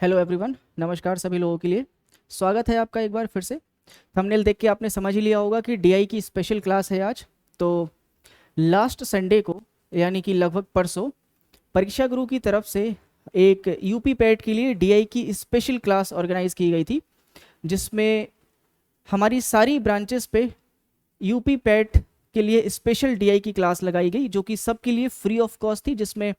Hello everyone, नमस्कार सभी लोगों के लिए। स्वागत है आपका एक बार फिर से। थंबनेल देख के आपने समझ ही लिया होगा कि डीआई की स्पेशल क्लास है आज। तो लास्ट संडे को, यानी कि लगभग परसों, परीक्षा गुरु की तरफ से एक यूपी पैट के लिए डीआई की स्पेशल क्लास ऑर्गेनाइज की गई थी, जिसमें हमारी सारी ब्रांचेस पे यूपी पैट के लिए स्पेशल डीआई की क्लास लगाई गई, जो कि सबके लिए फ्री ऑफ कॉस्ट थी। जिसमें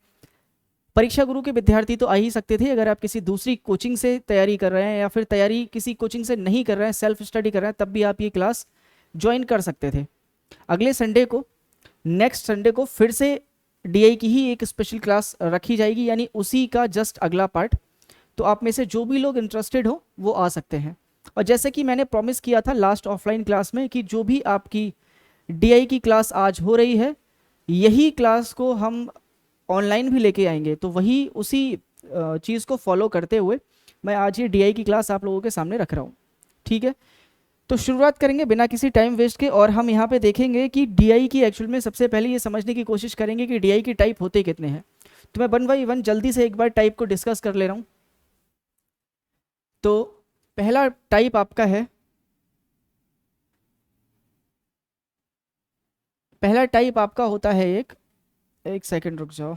परीक्षा गुरु के विद्यार्थी तो आ ही सकते थे, अगर आप किसी दूसरी कोचिंग से तैयारी कर रहे हैं या फिर तैयारी किसी कोचिंग से नहीं कर रहे हैं, सेल्फ स्टडी कर रहे हैं, तब भी आप ये क्लास ज्वाइन कर सकते थे। अगले संडे को, नेक्स्ट संडे को फिर से डीआई की ही एक स्पेशल क्लास रखी जाएगी, यानी उसी का जस्ट अगला पार्ट। तो आप में से जो भी लोग इंटरेस्टेड हो वो आ सकते हैं। और जैसे कि मैंने प्रॉमिस किया था लास्ट ऑफलाइन क्लास में कि जो भी आपकी डीआई की क्लास आज हो रही है, यही क्लास को हम ऑनलाइन भी लेके आएंगे। तो वही उसी चीज़ को फॉलो करते हुए मैं आज ये डीआई की क्लास आप लोगों के सामने रख रहा हूँ। ठीक है, तो शुरुआत करेंगे बिना किसी टाइम वेस्ट के। और हम यहाँ पे देखेंगे कि डीआई की एक्चुअल में सबसे पहले ये समझने की कोशिश करेंगे कि डीआई की टाइप होते कितने हैं। तो मैं वन बाई वन जल्दी से एक बार टाइप को डिस्कस कर ले रहा हूँ। तो पहला टाइप आपका है, पहला टाइप आपका होता है एक सेकंड रुक जाओ।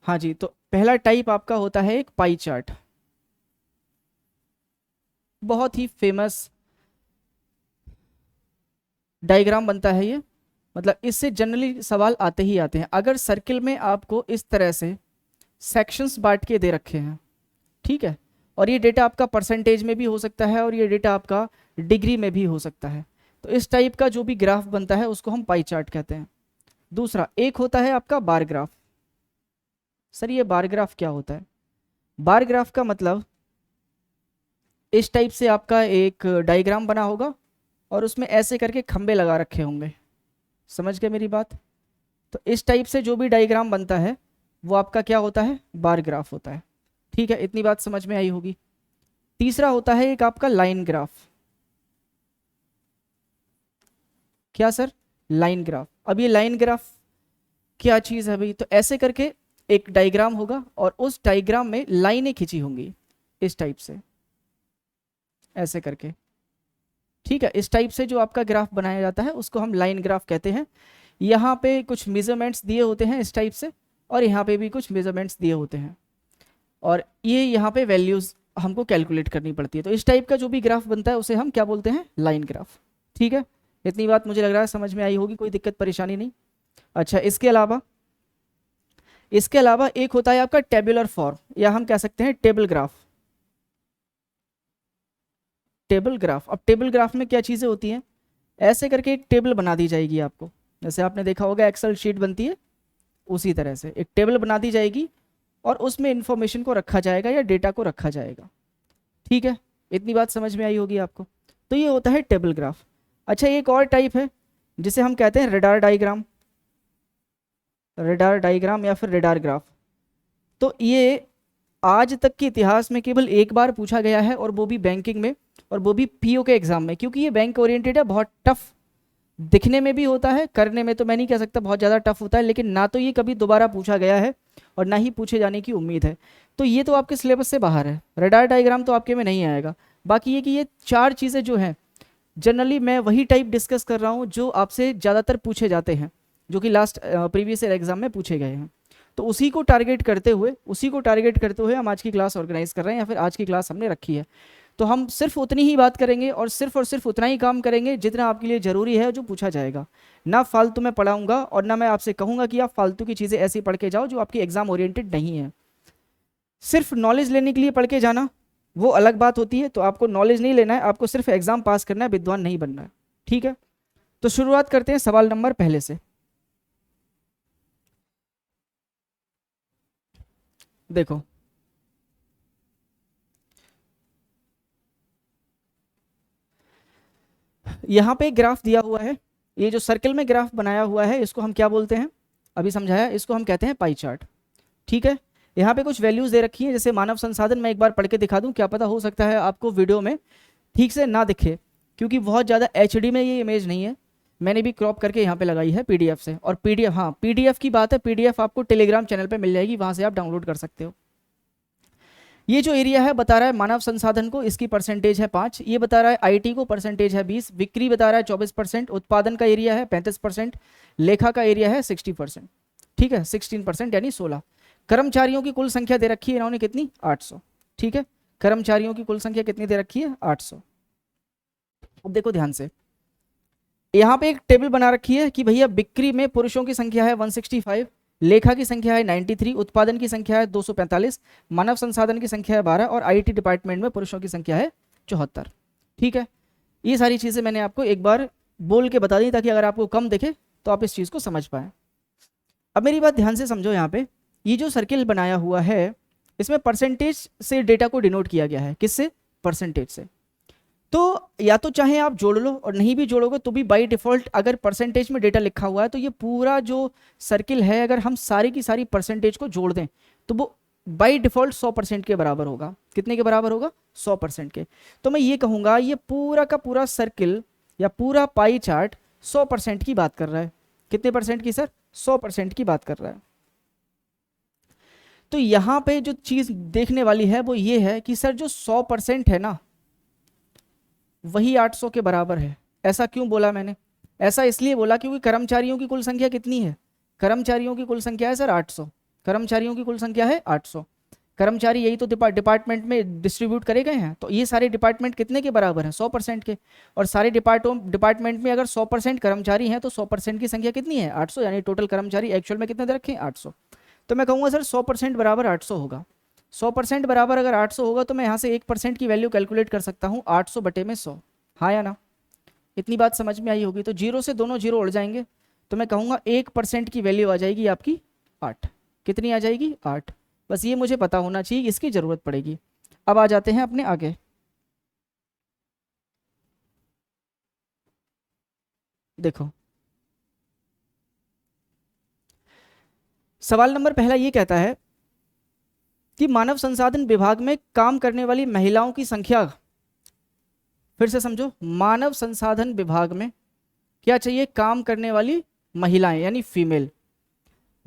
हाँ जी, तो पहला टाइप आपका होता है एक पाई चार्ट। बहुत ही फेमस डायग्राम बनता है ये। मतलब इससे जनरली सवाल आते ही आते हैं। अगर सर्किल में आपको इस तरह से सेक्शंस बांट के दे रखे हैं, ठीक है, और ये डेटा आपका परसेंटेज में भी हो सकता है और ये डेटा आपका डिग्री में भी हो सकता है, तो इस टाइप का जो भी ग्राफ बनता है उसको हम पाई चार्ट कहते हैं। दूसरा एक होता है आपका बार ग्राफ। सर ये बार ग्राफ क्या होता है? बार ग्राफ का मतलब इस टाइप से आपका एक डायग्राम बना होगा और उसमें ऐसे करके खंबे लगा रखे होंगे। समझ गए मेरी बात? तो इस टाइप से जो भी डायग्राम बनता है वो आपका क्या होता है? बार ग्राफ होता है। ठीक है, इतनी बात समझ में आई होगी। तीसरा होता है एक आपका लाइन ग्राफ। क्या सर? Line graph. अब ये लाइन ग्राफ क्या चीज़ है भाई? तो ऐसे करके एक डायग्राम होगा और उस डायग्राम में लाइनें खींची होंगी इस टाइप से, ऐसे करके। ठीक है, इस टाइप से जो आपका ग्राफ बनाया जाता है उसको हम लाइन ग्राफ कहते हैं। यहाँ पे कुछ मेजरमेंट्स दिए होते हैं इस टाइप से, और यहाँ पे भी कुछ मेजरमेंट्स दिए होते हैं, और ये यहाँ पे वैल्यूज़ हमको कैलकुलेट करनी पड़ती है। तो इस टाइप का जो भी ग्राफ बनता है उसे हम क्या बोलते हैं? Line graph. ठीक है, इतनी बात मुझे लग रहा है समझ में आई होगी, कोई दिक्कत परेशानी नहीं। अच्छा, इसके अलावा एक होता है आपका टेबुलर फॉर्म, या हम कह सकते हैं टेबल ग्राफ। टेबल ग्राफ, अब टेबल ग्राफ में क्या चीज़ें होती हैं? ऐसे करके एक टेबल बना दी जाएगी आपको, जैसे आपने देखा होगा एक्सेल शीट बनती है, उसी तरह से एक टेबल बना दी जाएगी और उसमें इंफॉर्मेशन को रखा जाएगा या डेटा को रखा जाएगा। ठीक है, इतनी बात समझ में आई होगी आपको। तो ये होता है टेबल ग्राफ। अच्छा, एक और टाइप है जिसे हम कहते हैं रेडार डायग्राम। रेडार डायग्राम या फिर रेडार ग्राफ। तो ये आज तक के इतिहास में केवल एक बार पूछा गया है, और वो भी बैंकिंग में, और वो भी पीओ के एग्जाम में। क्योंकि ये बैंक ओरिएंटेड है, बहुत टफ दिखने में भी होता है, करने में तो मैं नहीं कह सकता बहुत ज़्यादा टफ होता है, लेकिन ना तो ये कभी दोबारा पूछा गया है और ना ही पूछे जाने की उम्मीद है। तो ये तो आपके सिलेबस से बाहर है, रेडार डायग्राम तो आपके में नहीं आएगा। बाकी ये कि ये चार चीज़ें जो हैं, जनरली मैं वही टाइप डिस्कस कर रहा हूँ जो आपसे ज़्यादातर पूछे जाते हैं, जो कि लास्ट प्रीवियस ईयर एग्जाम में पूछे गए हैं। तो उसी को टारगेट करते हुए हम आज की क्लास ऑर्गेनाइज कर रहे हैं, या फिर आज की क्लास हमने रखी है। तो हम सिर्फ उतनी ही बात करेंगे और सिर्फ उतना ही काम करेंगे जितना आपके लिए ज़रूरी है, जो पूछा जाएगा। ना फालतू में पढ़ाऊंगा, और ना मैं आपसे कहूँगा कि आप फालतू की चीज़ें ऐसी पढ़ के जाओ जो आपकी एग्जाम ओरिएंटेड नहीं है। सिर्फ नॉलेज लेने के लिए पढ़ के जाना वो अलग बात होती है। तो आपको नॉलेज नहीं लेना है, आपको सिर्फ एग्जाम पास करना है, विद्वान नहीं बनना है। ठीक है, तो शुरुआत करते हैं सवाल नंबर पहले से। देखो, यहाँ पे ग्राफ दिया हुआ है। ये जो सर्कल में ग्राफ बनाया हुआ है इसको हम क्या बोलते हैं? अभी समझाया, इसको हम कहते हैं पाई चार्ट। ठीक है, यहाँ पे कुछ वैल्यूज दे रखी है, जैसे मानव संसाधन। मैं एक बार पढ़ के दिखा दूं, क्या पता हो सकता है आपको वीडियो में ठीक से ना दिखे, क्योंकि बहुत ज़्यादा एचडी में ये इमेज नहीं है। मैंने भी क्रॉप करके यहाँ पे लगाई है पीडीएफ से। और पीडीएफ, हाँ पीडीएफ की बात है, पीडीएफ आपको टेलीग्राम चैनल पे मिल जाएगी, वहाँ से आप डाउनलोड कर सकते हो। ये जो एरिया है बता रहा है मानव संसाधन को, इसकी परसेंटेज है 5। ये बता रहा है आईटी को परसेंटेज है 20, बिक्री बता रहा है 24%, उत्पादन का एरिया है 35%, लेखा का एरिया है 60%, ठीक है 16% यानी 16। कर्मचारियों की कुल संख्या दे रखी है इन्होंने कितनी, 800, ठीक है। कर्मचारियों की कुल संख्या कितनी दे रखी है, 800। अब देखो ध्यान से, यहाँ पे एक टेबल बना रखी है कि भैया बिक्री में पुरुषों की संख्या है 165, लेखा की संख्या है 93, उत्पादन की संख्या है 245, मानव संसाधन की संख्या है 12 और आईटी डिपार्टमेंट में पुरुषों की संख्या है 74, ठीक है। ये सारी चीज़ें मैंने आपको एक बार बोल के बता दी ताकि अगर आपको कम दिखे तो आप इस चीज़ को समझ पाए। अब मेरी बात ध्यान से समझो, यहाँ पे ये जो सर्किल बनाया हुआ है इसमें परसेंटेज से डेटा को डिनोट किया गया है, किससे, परसेंटेज से। तो या तो चाहे आप जोड़ लो और नहीं भी जोड़ोगे तो भी बाय डिफॉल्ट अगर परसेंटेज में डेटा लिखा हुआ है तो ये पूरा जो सर्किल है अगर हम सारी की सारी परसेंटेज को जोड़ दें तो वो बाय डिफॉल्ट 100% के बराबर होगा। कितने के बराबर होगा, 100% के। तो मैं ये कहूँगा ये पूरा का पूरा सर्किल या पूरा पाई चार्ट 100% की बात कर रहा है। कितने परसेंट की सर, 100% की बात कर रहा है। तो यहाँ पे जो चीज़ देखने वाली है वो ये है कि सर जो 100% है ना वही 800 के बराबर है। ऐसा क्यों बोला मैंने, ऐसा इसलिए बोला क्योंकि कर्मचारियों की कुल संख्या कितनी है, कर्मचारियों की कुल संख्या है सर 800, कर्मचारियों की कुल संख्या है 800। कर्मचारी यही तो डिपार्टमेंट में डिस्ट्रीब्यूट करे गए हैं, तो ये सारे डिपार्टमेंट कितने के बराबर हैं, 100% के। और सारे डिपार्टमेंट में अगर 100% कर्मचारी हैं तो 100% की संख्या कितनी है, 800, यानी टोटल कर्मचारी एक्चुअल में कितने दे रखे हैं, 800। तो मैं कहूँगा सर 100% बराबर 800 होगा। 100% बराबर अगर 800 होगा तो मैं यहाँ से 1% की वैल्यू कैलकुलेट कर सकता हूँ, 800 बटे में 100, हाँ या ना। इतनी बात समझ में आई होगी। तो जीरो से दोनों जीरो उड़ जाएंगे, तो मैं कहूँगा 1% की वैल्यू आ जाएगी आपकी 8। कितनी आ जाएगी, 8। बस ये मुझे पता होना चाहिए, इसकी ज़रूरत पड़ेगी। अब आ जाते हैं अपने आगे। देखो सवाल नंबर पहला ये कहता है कि मानव संसाधन विभाग में काम करने वाली महिलाओं की संख्या, फिर से समझो, मानव संसाधन विभाग में क्या चाहिए, काम करने वाली महिलाएं यानी फीमेल।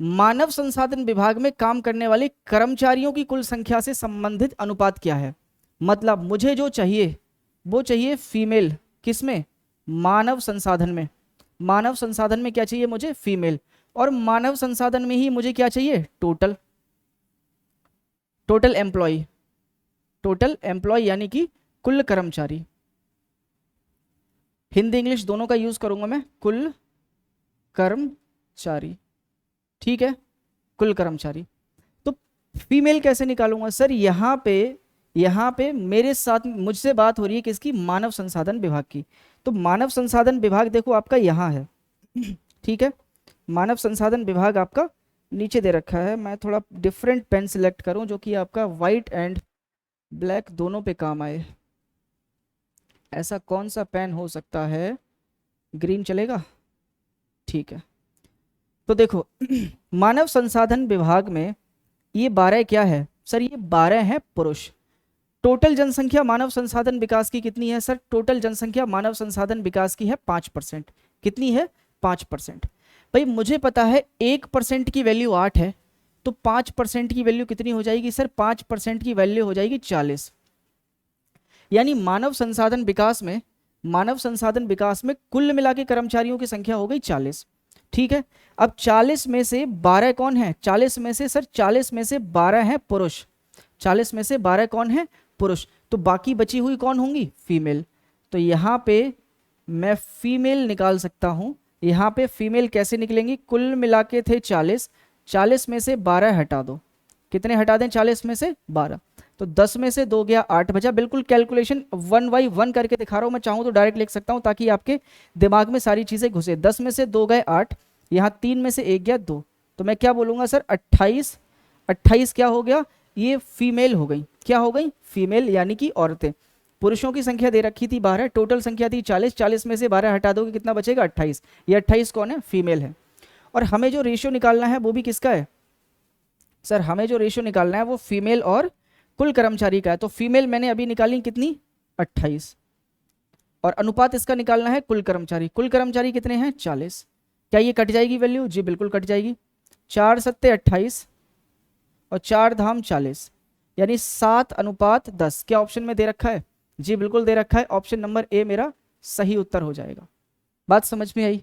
मानव संसाधन विभाग में काम करने वाले कर्मचारियों की कुल संख्या से संबंधित अनुपात क्या है। मतलब मुझे जो चाहिए वो चाहिए फीमेल, किसमें, मानव संसाधन में। मानव संसाधन में क्या चाहिए मुझे, फीमेल। और मानव संसाधन में ही मुझे क्या चाहिए, total, total employ, total employ यानी कि कुल कर्मचारी। हिंदी इंग्लिश दोनों का यूज करूंगा मैं, कुल कर्मचारी, ठीक है, कुल कर्मचारी। तो फीमेल कैसे निकालूंगा सर, यहाँ पे मेरे साथ मुझसे बात हो रही है किसकी, मानव संसाधन विभाग की। तो मानव संसाधन विभाग देखो आपका यहाँ है, ठीक है, मानव संसाधन विभाग आपका नीचे दे रखा है। मैं थोड़ा डिफरेंट पेन सिलेक्ट करूं जो कि आपका वाइट एंड ब्लैक दोनों पे काम आए। ऐसा कौन सा पेन हो सकता है, ग्रीन चलेगा, ठीक है। तो देखो मानव संसाधन विभाग में ये 12 क्या है सर, ये 12 है पुरुष। टोटल जनसंख्या मानव संसाधन विकास की कितनी है सर, टोटल जनसंख्या मानव संसाधन विकास की है 5%। कितनी है, 5%। भाई मुझे पता है 1% की वैल्यू 8 है, तो 5% की वैल्यू कितनी हो जाएगी सर, 5% की वैल्यू हो जाएगी 40। यानी मानव संसाधन विकास में, मानव संसाधन विकास में कुल मिला के कर्मचारियों की संख्या हो गई 40, ठीक है। अब 40 में से 12 कौन है, 40 में से सर 40 में से 12 है पुरुष, 40 में से 12 कौन है, पुरुष। तो बाकी बची हुई कौन होंगी, फीमेल। तो यहाँ पे मैं फीमेल निकाल सकता हूँ। यहाँ पे फीमेल कैसे निकलेंगी, कुल मिला के थे 40, 40 में से 12 हटा दो, कितने हटा दें 40 में से 12, तो 10 में से 2 गया 8 बचा। बिल्कुल कैलकुलेशन 1 बाई 1 करके दिखा रहा हूँ, मैं चाहूँ तो डायरेक्ट लिख सकता हूँ ताकि आपके दिमाग में सारी चीज़ें घुसे। 10 में से 2 गए 8, यहाँ 3 में से 1 गया 2, तो मैं क्या बोलूँगा सर 28। 28 क्या हो गया, ये फीमेल हो गई, क्या हो गई, फीमेल यानी कि औरतें। पुरुषों की संख्या दे रखी थी 12, टोटल संख्या थी 40, 40 में से 12 हटा दोगे कितना बचेगा, 28। ये 28 कौन है, फीमेल है। और हमें जो रेशियो निकालना है वो भी किसका है सर, हमें जो रेशियो निकालना है वो फीमेल और कुल कर्मचारी का है। तो फीमेल मैंने अभी निकाली कितनी, 28, और अनुपात इसका निकालना है कुल कर्मचारी। कुल कर्मचारी कितने हैं? 40। क्या ये कट जाएगी वैल्यू? जी बिल्कुल कट जाएगी। 4 सत्ते 28 और 4 धाम 40, यानी 7:10। क्या ऑप्शन में दे रखा है? जी बिल्कुल दे रखा है। ऑप्शन नंबर ए मेरा सही उत्तर हो जाएगा। बात समझ में आई?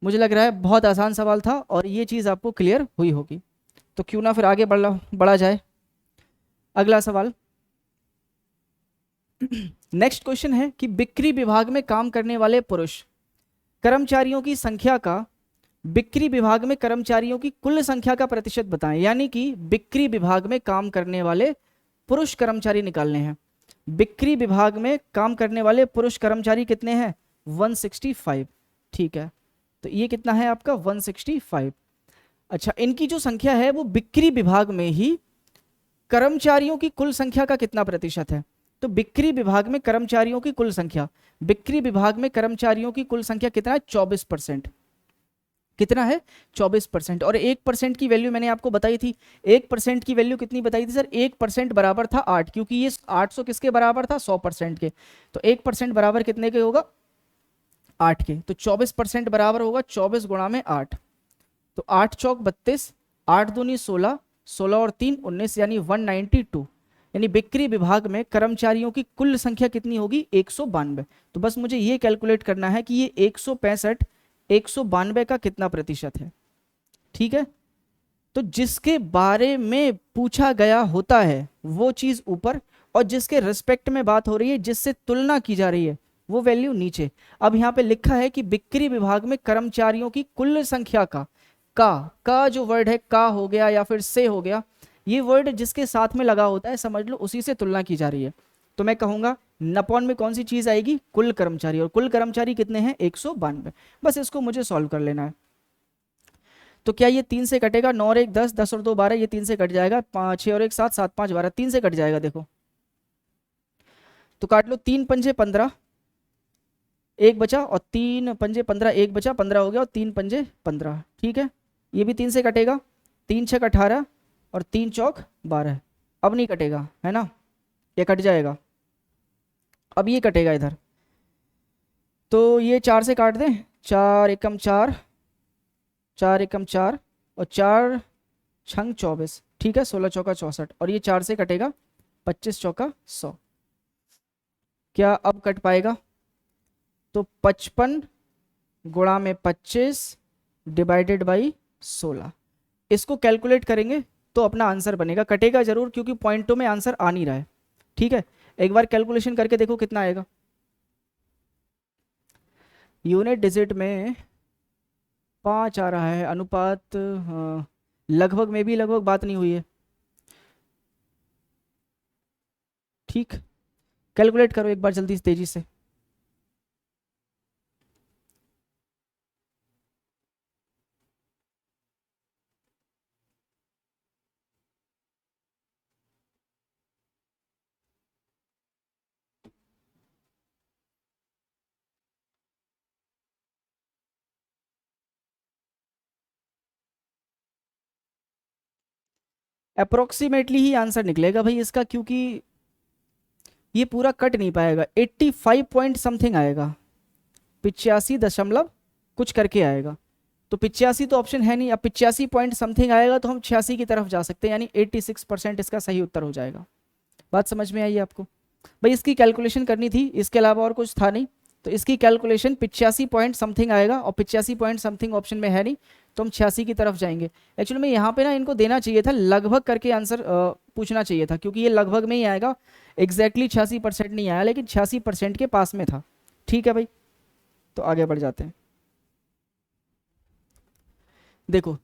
मुझे लग रहा है बहुत आसान सवाल था और ये चीज़ आपको क्लियर हुई होगी। तो क्यों ना फिर आगे बढ़ा जाए। अगला सवाल नेक्स्ट क्वेश्चन है कि बिक्री विभाग में काम करने वाले पुरुष कर्मचारियों की संख्या का बिक्री विभाग में कर्मचारियों की कुल संख्या का प्रतिशत बताएं। यानी कि बिक्री विभाग में काम करने वाले पुरुष कर्मचारी निकालने हैं। बिक्री विभाग में काम करने वाले पुरुष कर्मचारी कितने हैं? 165। ठीक है, तो ये कितना है आपका? 165। अच्छा, इनकी जो संख्या है वो बिक्री विभाग में ही कर्मचारियों की कुल संख्या का कितना प्रतिशत है? तो बिक्री विभाग में कर्मचारियों की कुल संख्या, बिक्री विभाग में कर्मचारियों की कुल संख्या कितना है? 24%। कितना है? 24%। और 1% की वैल्यू मैंने आपको बताई थी। 1% की वैल्यू कितनी बताई थी सर? 1% बराबर था 8, क्योंकि ये 800 किसके बराबर था? 100% के। तो 1% बराबर कितने के होगा? 8 के। तो 24% बराबर होगा 24 गुणा में 8। तो 8 चौक 32, 8 दूनी 16, 16 और 3 19, यानी 192। यानी बिक्री विभाग में कर्मचारियों की कुल संख्या कितनी होगी? 192। तो बस मुझे ये कैलकुलेट करना है कि ये 165 192 का कितना प्रतिशत है। ठीक है, तो जिसके बारे में पूछा गया होता है वो चीज ऊपर, और जिसके रिस्पेक्ट में बात हो रही है, जिससे तुलना की जा रही है, वो वैल्यू नीचे। अब यहाँ पे लिखा है कि बिक्री विभाग में कर्मचारियों की कुल संख्या का जो वर्ड है, का हो गया या फिर से हो गया, ये वर्ड जिसके साथ में लगा होता है समझ लो उसी से तुलना की जा रही है। तो मैं कहूंगा नपॉन में कौन सी चीज आएगी? कुल कर्मचारी। और कुल कर्मचारी कितने हैं? 192। बस इसको मुझे सॉल्व कर लेना है। तो क्या ये 3 से कटेगा? 9 और 1 10, 10 और 2 12, ये 3 से कट जाएगा। 6 और 1 7, 7 5 12, 3 से कट जाएगा। देखो तो काट लो। 3 पंजे 15, 1 बचा, और 3 पंजे 15, 1 बचा, 15 हो गया, और 3 पंजे 15। ठीक है, ये भी 3 से कटेगा। 3 6 18 और 3 चौक 12। अब नहीं कटेगा है ना, ये कट जाएगा। अब ये कटेगा इधर, तो ये 4 से काट दें। 4 एकम 4, 4 एकम 4, और 4 छंग 24। ठीक है, 16 चौका 64, और ये 4 से कटेगा। 25 चौका 100। क्या अब कट पाएगा? तो 55 गुणा में 25 डिवाइडेड बाई 16, इसको कैलकुलेट करेंगे तो अपना आंसर बनेगा। कटेगा जरूर क्योंकि पॉइंटों में आंसर आ नहीं रहा है। ठीक है, एक बार कैलकुलेशन करके देखो कितना आएगा। यूनिट डिजिट में 5 आ रहा है। अनुपात लगभग में भी लगभग बात नहीं हुई है। ठीक, कैलकुलेट करो एक बार जल्दी तेजी से। अप्रोक्सीमेटली ही आंसर निकलेगा भाई इसका, क्योंकि ये पूरा कट नहीं पाएगा। 85 पॉइंट समथिंग आएगा, 85 दशमलव कुछ करके आएगा। तो 85 तो ऑप्शन है नहीं। अब 85 पॉइंट समथिंग आएगा तो हम 86 की तरफ जा सकते हैं, यानी 86% इसका सही उत्तर हो जाएगा। बात समझ में आई आपको? भाई इसकी कैलकुलेशन करनी थी, इसके अलावा और कुछ था नहीं। तो इसकी कैलकुलेशन 85 पॉइंट समथिंग आएगा, और 85 पॉइंट समथिंग ऑप्शन में है नहीं, तो हम 86 की तरफ जाएंगे। एक्चुअली में यहाँ पे ना इनको देना चाहिए था, लगभग करके आंसर पूछना चाहिए था, क्योंकि ये लगभग में ही आएगा। एग्जैक्टली 86% नहीं आया, लेकिन 86% के पास में था। ठीक है भाई, तो आगे बढ़ जाते हैं। देखो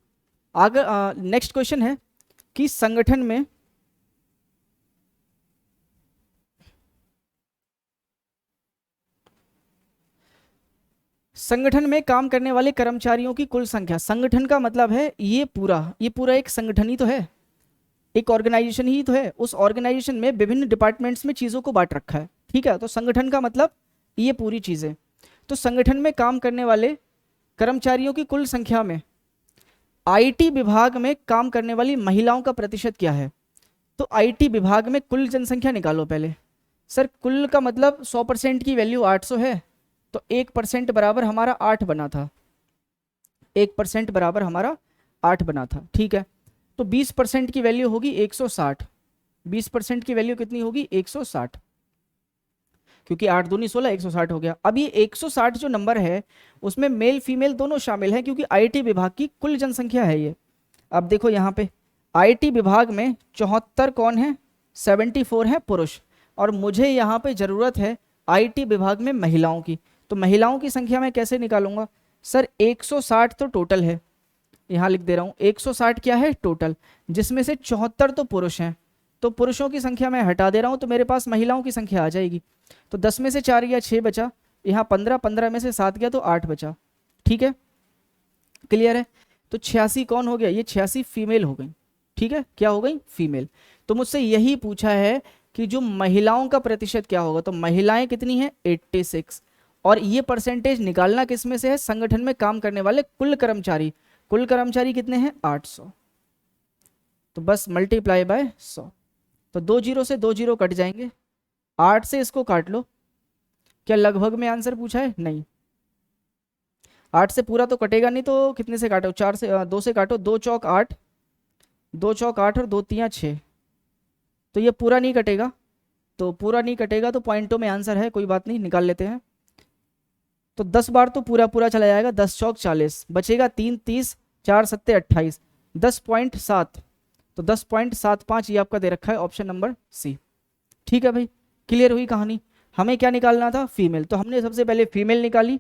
आगे नेक्स्ट क्वेश्चन है कि संगठन में काम करने वाले कर्मचारियों की कुल संख्या। संगठन का मतलब है ये पूरा एक संगठन ही तो है, एक ऑर्गेनाइजेशन ही तो है। उस ऑर्गेनाइजेशन में विभिन्न डिपार्टमेंट्स में चीजों को बांट रखा है। ठीक है, तो संगठन का मतलब ये पूरी चीजें। तो संगठन में काम करने वाले कर्मचारियों की कुल संख्या में आईटी विभाग में काम करने वाली महिलाओं का प्रतिशत क्या है? तो आईटी विभाग में कुल जनसंख्या निकालो पहले। सर कुल का मतलब 100% की वैल्यू 800 है, तो 1% बराबर हमारा 8 बना था, 1% बराबर हमारा 8 बना था, ठीक है। तो 20% की वैल्यू होगी 160, 20% की वैल्यू कितनी होगी 160, क्योंकि 8 दूनी 16, 160 हो गया। अब ये 160 जो नंबर है उसमें मेल फीमेल दोनों शामिल हैं, क्योंकि आईटी विभाग की कुल जनसंख्या है ये। अब देखो यहाँ पे आईटी विभाग में 74 कौन है, 74 है पुरुष, और मुझे यहाँ पे जरूरत है आईटी विभाग में महिलाओं की। तो महिलाओं की संख्या मैं कैसे निकालूंगा सर, 160 तो टोटल है, यहाँ लिख दे रहा हूँ 160 क्या है टोटल, जिसमें से 74 तो पुरुष हैं, तो पुरुषों की संख्या मैं हटा दे रहा हूँ, तो मेरे पास महिलाओं की संख्या आ जाएगी। तो 10 में से 4 गया 6 बचा, यहाँ 15, 15 में से 7 गया तो 8 बचा, ठीक है, क्लियर है। तो 86 कौन हो गया, ये 86 फीमेल हो गई, ठीक है, क्या हो गई फीमेल। तो मुझसे यही पूछा है कि जो महिलाओं का प्रतिशत क्या होगा, तो महिलाएं कितनी है 86, और ये परसेंटेज निकालना किस में से है, संगठन में काम करने वाले कुल कर्मचारी, कुल कर्मचारी कितने हैं 800, तो बस मल्टीप्लाई बाय 100, तो 2 जीरो से 2 जीरो कट जाएंगे, 8 से इसको काट लो। क्या लगभग में आंसर पूछा है, नहीं, 8 से पूरा तो कटेगा नहीं, तो कितने से काटो, 4 से 2 से काटो, 2 चौक 8, 2 चौक 8 और 2 तियां 6, तो ये पूरा नहीं कटेगा, तो पूरा नहीं कटेगा तो पॉइंटों में आंसर है, कोई बात नहीं निकाल लेते हैं। तो 10 बार तो पूरा पूरा चला जाएगा, 10 चौक 40, बचेगा 3 30, 4 सत्ते 28, 10.7, तो 10.75 ये आपका दे रखा है ऑप्शन नंबर सी, ठीक है भाई, क्लियर हुई कहानी। हमें क्या निकालना था, फीमेल, तो हमने सबसे पहले फीमेल निकाली।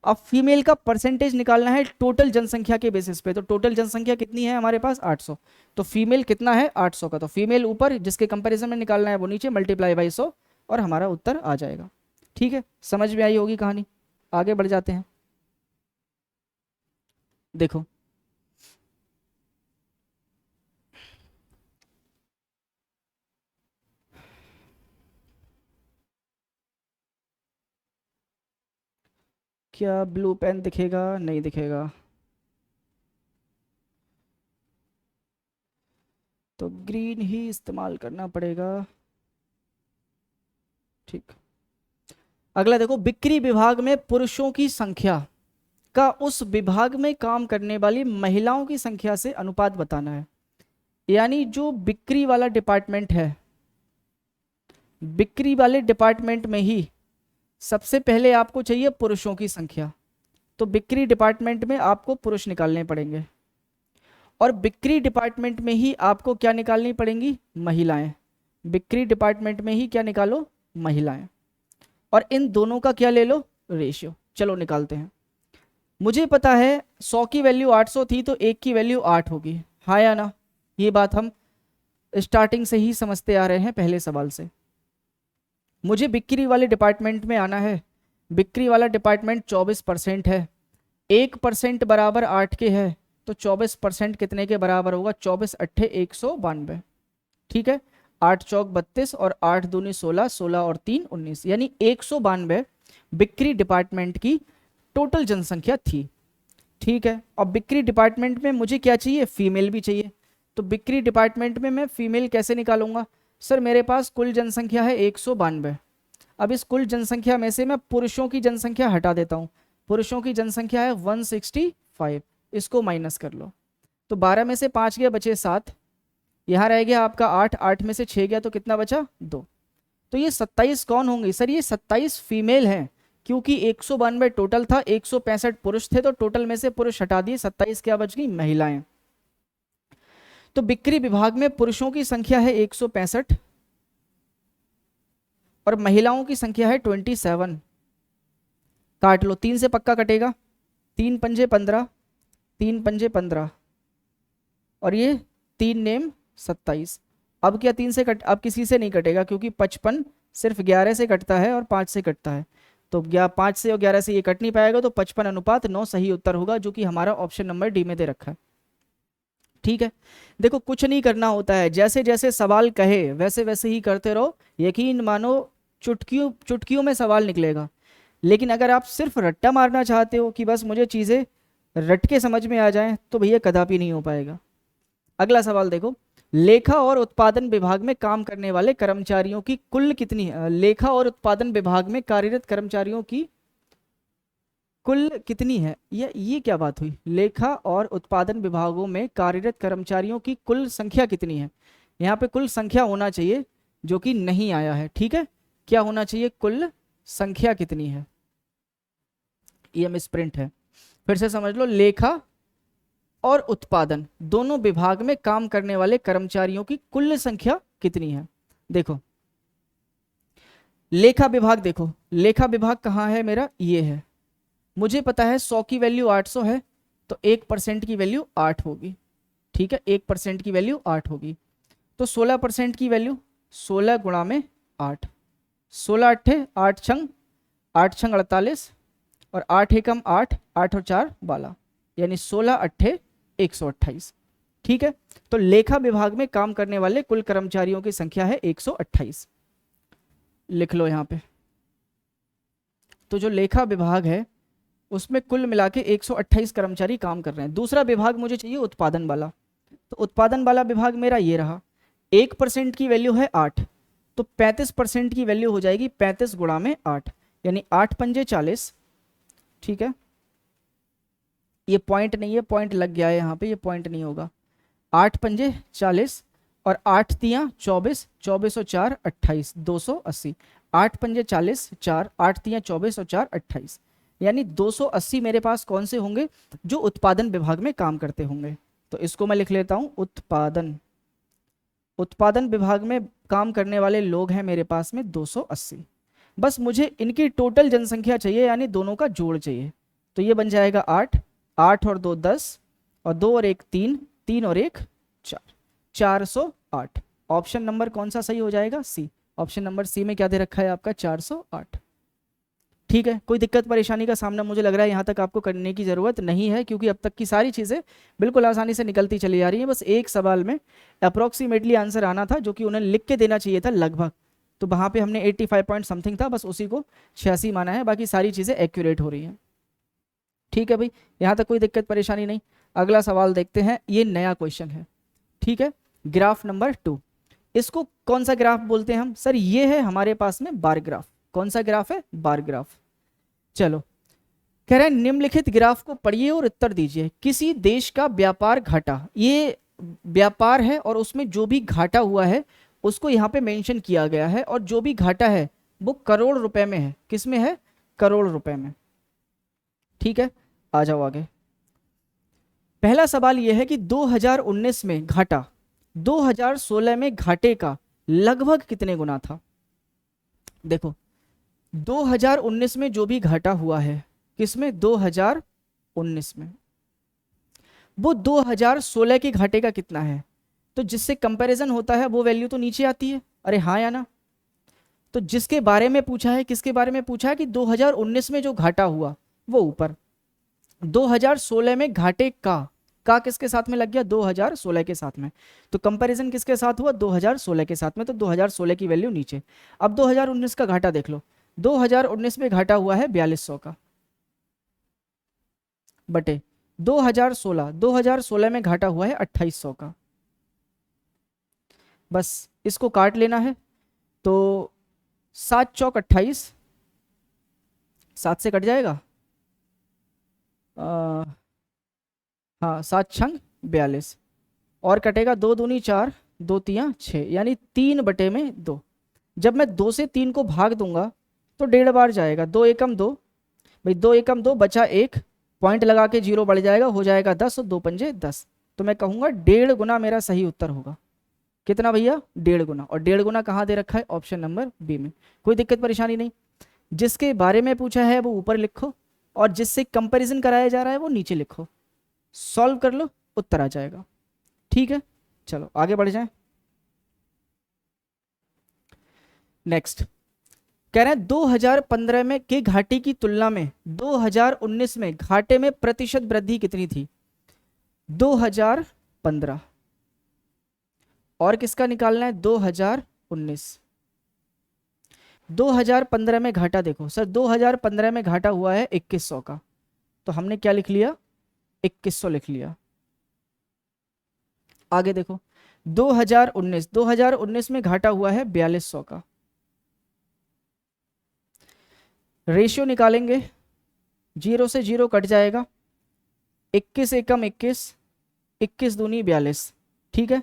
अब फीमेल का परसेंटेज निकालना है टोटल जनसंख्या के बेसिस पे, तो टोटल जनसंख्या कितनी है हमारे पास 800, तो फीमेल कितना है 800 का, तो फीमेल ऊपर, जिसके कंपैरिजन में निकालना है वो नीचे, मल्टीप्लाई बाई 100 और हमारा उत्तर आ जाएगा, ठीक है, समझ में आई होगी कहानी। आगे बढ़ जाते हैं, देखो क्या ब्लू पेन दिखेगा, नहीं दिखेगा, तो ग्रीन ही इस्तेमाल करना पड़ेगा, ठीक। अगला देखो, बिक्री विभाग में पुरुषों की संख्या का उस विभाग में काम करने वाली महिलाओं की संख्या से अनुपात बताना है। यानी जो बिक्री वाला डिपार्टमेंट है, बिक्री वाले डिपार्टमेंट में ही सबसे पहले आपको चाहिए पुरुषों की संख्या, तो बिक्री डिपार्टमेंट में आपको पुरुष निकालने पड़ेंगे, और बिक्री डिपार्टमेंट में ही आपको क्या निकालनी पड़ेंगी, महिलाएं, बिक्री डिपार्टमेंट में ही क्या निकालो, महिलाएं, और इन दोनों का क्या ले लो, रेशियो, चलो निकालते हैं। मुझे पता है 100 की वैल्यू 800 थी, तो 1 की वैल्यू 8 होगी, हाँ या ना, ये बात हम स्टार्टिंग से ही समझते आ रहे हैं पहले सवाल से। मुझे बिक्री वाले डिपार्टमेंट में आना है, बिक्री वाला डिपार्टमेंट 24% है, 1% बराबर 8 के है, तो 24% कितने के बराबर होगा, 24 अट्ठे 192, ठीक है, 8 चौक 32 और 8 दूनी 16, 16 और 3 19, यानी 192 बिक्री डिपार्टमेंट की टोटल जनसंख्या थी, ठीक है। अब बिक्री डिपार्टमेंट में मुझे क्या चाहिए, फीमेल भी चाहिए, तो बिक्री डिपार्टमेंट में मैं फीमेल कैसे निकालूंगा, सर मेरे पास कुल जनसंख्या है 192, अब इस कुल जनसंख्या में से मैं पुरुषों की जनसंख्या हटा देता हूँ, पुरुषों की जनसंख्या है 165, इसको माइनस कर लो, तो 12 में से 5 गया बचे 7, यहाँ रह गया आपका 8, 8 में से 6 गया तो कितना बचा 2, तो ये 27 कौन होंगे सर, ये 27 फीमेल हैं, क्योंकि 192 टोटल था, 165 पुरुष थे, तो टोटल में से पुरुष हटा दिए, 27 क्या बच गई, महिलाएं। तो बिक्री विभाग में पुरुषों की संख्या है 165 और महिलाओं की संख्या है 27, काट लो, 3 से पक्का कटेगा, 3 पंजे 15, 3 पंजे 15 और ये 3 नेम 27, अब क्या 3 से कट, अब किसी से नहीं कटेगा, क्योंकि 55 सिर्फ 11 से कटता है और 5 से कटता है, तो 5 से और 11 से ये कट नहीं पाएगा, तो 55:9 सही उत्तर होगा, जो कि हमारा ऑप्शन नंबर डी में दे रखा है, ठीक है। देखो कुछ नहीं करना होता है, जैसे जैसे सवाल कहे वैसे वैसे ही करते रहो, यकीन मानो चुटकियों चुटकियों में सवाल निकलेगा। लेकिन अगर आप सिर्फ रट्टा मारना चाहते हो कि बस मुझे चीज़ें रट के समझ में आ जाएं, तो भैया कदापि नहीं हो पाएगा। अगला सवाल देखो, लेखा और उत्पादन विभाग में काम करने वाले कर्मचारियों की कुल कितनी है? लेखा और उत्पादन विभाग में कार्यरत कर्मचारियों की कुल कितनी है? ये क्या बात हुई? लेखा और उत्पादन विभागों में कार्यरत कर्मचारियों की कुल संख्या कितनी है? यहाँ पे कुल संख्या होना चाहिए, जो कि नहीं आया है। ठीक है, क्या होना चाहिए? कुल संख्या कितनी है? ये मिसप्रिंट है, फिर से समझ लो। लेखा और उत्पादन दोनों विभाग में काम करने वाले कर्मचारियों की कुल संख्या कितनी है? देखो, लेखा विभाग, देखो लेखा विभाग कहाँ है मेरा? ये है। मुझे पता है 100 की वैल्यू 800 है, तो 1% की वैल्यू 8 होगी। ठीक है, 1% की वैल्यू 8 होगी। तो 16% की वैल्यू 16 गुणा में 8, 16 अट्ठे 8 छंग 8 छंग 48, और 8 एकम 8, 8 और 4 12, यानी 16 अट्ठे 128। ठीक है, तो लेखा विभाग में काम करने वाले कुल कर्मचारियों की संख्या है 128। लिख लो यहाँ पे। तो जो लेखा विभाग है उसमें कुल मिला के 128 कर्मचारी काम कर रहे हैं। दूसरा विभाग मुझे चाहिए उत्पादन वाला, तो उत्पादन वाला विभाग मेरा ये रहा। 1% की वैल्यू है 8, तो 35% की वैल्यू हो जाएगी 35 गुणा में 8, यानी 8 पंजे 40। ठीक है, ये पॉइंट नहीं है, पॉइंट लग गया है यहाँ पे, ये पॉइंट नहीं होगा। 8 पंजे 40 और 8 तियाँ 24, 24 और 4 28, 280। 8 पंजे 40, 4 8 तियाँ 24 और 4 28, यानी 280 मेरे पास कौन से होंगे? जो उत्पादन विभाग में काम करते होंगे। तो इसको मैं लिख लेता हूं, उत्पादन विभाग में काम करने वाले लोग हैं मेरे पास में 280। बस मुझे इनकी टोटल जनसंख्या चाहिए, यानी दोनों का जोड़ चाहिए। तो ये बन जाएगा 8, 8 और 2 10, और 2 और 1 3, 3 और 1 4, 408। ऑप्शन नंबर कौन सा सही हो जाएगा? सी। ऑप्शन नंबर सी में क्या दे रखा है आपका? 408। ठीक है, कोई दिक्कत परेशानी का सामना मुझे लग रहा है यहाँ तक आपको करने की ज़रूरत नहीं है, क्योंकि अब तक की सारी चीज़ें बिल्कुल आसानी से निकलती चली जा रही हैं। बस एक सवाल में अप्रोक्सीमेटली आंसर आना था, जो कि उन्हें लिख के देना चाहिए था लगभग, तो वहाँ पे हमने 85 पॉइंट समथिंग था, बस उसी को 86 माना है, बाकी सारी चीज़ें एक्यूरेट हो रही हैं। ठीक है भाई, यहाँ तक कोई दिक्कत परेशानी नहीं। अगला सवाल देखते हैं, ये नया क्वेश्चन है। ठीक है, ग्राफ नंबर 2। इसको कौन सा ग्राफ बोलते हैं हम? सर ये है हमारे पास में बार ग्राफ। कौन सा ग्राफ है? Bar graph. चलो, कह रहे हैं निम्नलिखित ग्राफ को पढ़िए और उत्तर दीजिए। किसी देश का व्यापार घटा, ये व्यापार है और उसमें जो भी घाटा हुआ है उसको यहाँ पे मेंशन किया गया है, और जो भी घाटा है वो करोड़ रुपए में है। किस में है? करोड़ रुपए में। ठीक है, आ जाओ आगे। पहला सवाल यह है कि 2019 में घाटा 2016 में घाटे का लगभग कितने गुना था? देखो, 2019 में जो भी घाटा हुआ है, किसमें? 2019 में, वो 2016 के घाटे का कितना है? तो जिससे कंपैरिजन होता है वो वैल्यू तो नीचे आती है। अरे हाँ या ना? तो जिसके बारे में पूछा है, किसके बारे में पूछा है? कि 2019 में जो घाटा हुआ वो ऊपर, 2016 में घाटे का किसके साथ में लग गया? 2016 के साथ में। तो कंपैरिजन किसके साथ हुआ? 2016 के साथ में, तो 2016 की वैल्यू नीचे। अब 2019 का घाटा देख लो। 2019 में घाटा हुआ है 4200 का, बटे 2016 में घाटा हुआ है 2800 का। बस इसको काट लेना है। तो 7 चौक 28, 7 से कट जाएगा, हाँ 7 छंग 42, और कटेगा 2 दूनी 4, 2 तियाँ 6, यानी 3/2। जब मैं 2 से 3 को भाग दूंगा तो 1.5 बार जाएगा। 2 एकम 2, भाई 2 एकम 2, बचा 1, पॉइंट लगा के 0 बढ़ जाएगा, हो जाएगा 10, और 2 पंजे 10। तो मैं कहूँगा 1.5 गुना मेरा सही उत्तर होगा। कितना भैया? 1.5 गुना। और 1.5 गुना कहाँ दे रखा है? ऑप्शन नंबर बी में। कोई दिक्कत परेशानी नहीं। जिसके बारे में पूछा है वो ऊपर लिखो, और जिससे कंपैरिजन कराया जा रहा है वो नीचे लिखो। सॉल्व कर लो, उत्तर आ जाएगा। ठीक है, चलो आगे बढ़ जाएं। नेक्स्ट कह रहे हैं 2015 में के घाटे की तुलना में 2019 में घाटे में प्रतिशत वृद्धि कितनी थी? 2015, और किसका निकालना है? 2019। 2015 में घाटा देखो सर, 2015 में घाटा हुआ है 2100 का, तो हमने क्या लिख लिया? 2100 लिख लिया। आगे देखो, 2019 में घाटा हुआ है 4200 का। रेशियो निकालेंगे, 0 से 0 कट जाएगा, 21 एकम 21, 21 दूनी 42, ठीक है।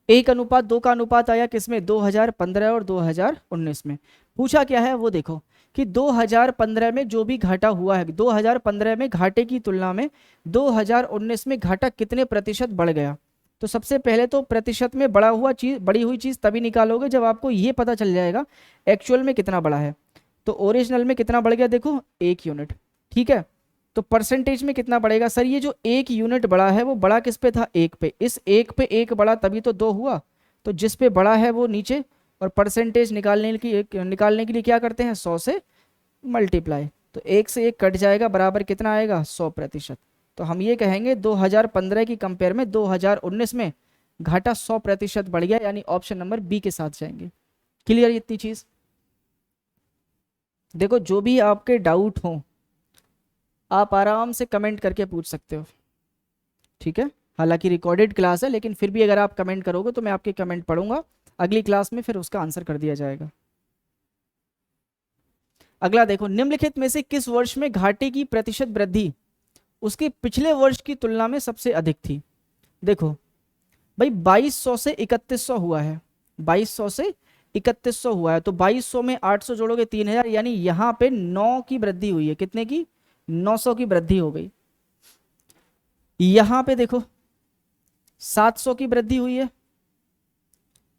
1:2 का अनुपात आया किसमें, 2015 और 2019 में। पूछा क्या है वो देखो कि 2015 में जो भी घाटा हुआ है, 2015 में घाटे की तुलना में 2019 में घाटा कितने प्रतिशत बढ़ गया। तो सबसे पहले तो प्रतिशत में बढ़ी हुई चीज तभी निकालोगे जब आपको ये पता चल जाएगा एक्चुअल में कितना बढ़ा है। तो ओरिजिनल में कितना बढ़ गया देखो, 1 यूनिट, ठीक है। तो परसेंटेज में कितना बढ़ेगा, सर ये जो 1 यूनिट बढ़ा है वो बढ़ा किस पे था, 1 पे। इस 1 पे 1 बढ़ा तभी तो 2 हुआ, तो जिस पे बढ़ा है वो नीचे, और परसेंटेज निकालने के लिए क्या करते हैं, 100 से मल्टीप्लाई। तो 1 से 1 कट जाएगा, बराबर कितना आएगा, 100%। तो हम ये कहेंगे 2015 की कंपेयर में 2019 में घाटा 100% बढ़ गया, यानी ऑप्शन नंबर बी के साथ जाएंगे। क्लियर इतनी चीज। देखो जो भी आपके डाउट हो आप आराम से कमेंट करके पूछ सकते हो, ठीक है। हालांकि रिकॉर्डेड क्लास है, लेकिन फिर भी अगर आप कमेंट करोगे तो मैं आपके कमेंट पढ़ूंगा अगली क्लास में, फिर उसका आंसर कर दिया जाएगा। अगला देखो, निम्नलिखित में से किस वर्ष में घाटे की प्रतिशत वृद्धि उसके पिछले वर्ष की तुलना में सबसे अधिक थी। देखो भाई 2200 से 3100 हुआ है, 2200 से 3100 हुआ है, तो 2200 में 800 जोड़ोगे 3000, यानी यहाँ पे 9 की वृद्धि हुई है। कितने की, 900 की वृद्धि हो गई। यहां पे देखो 700 की वृद्धि हुई है,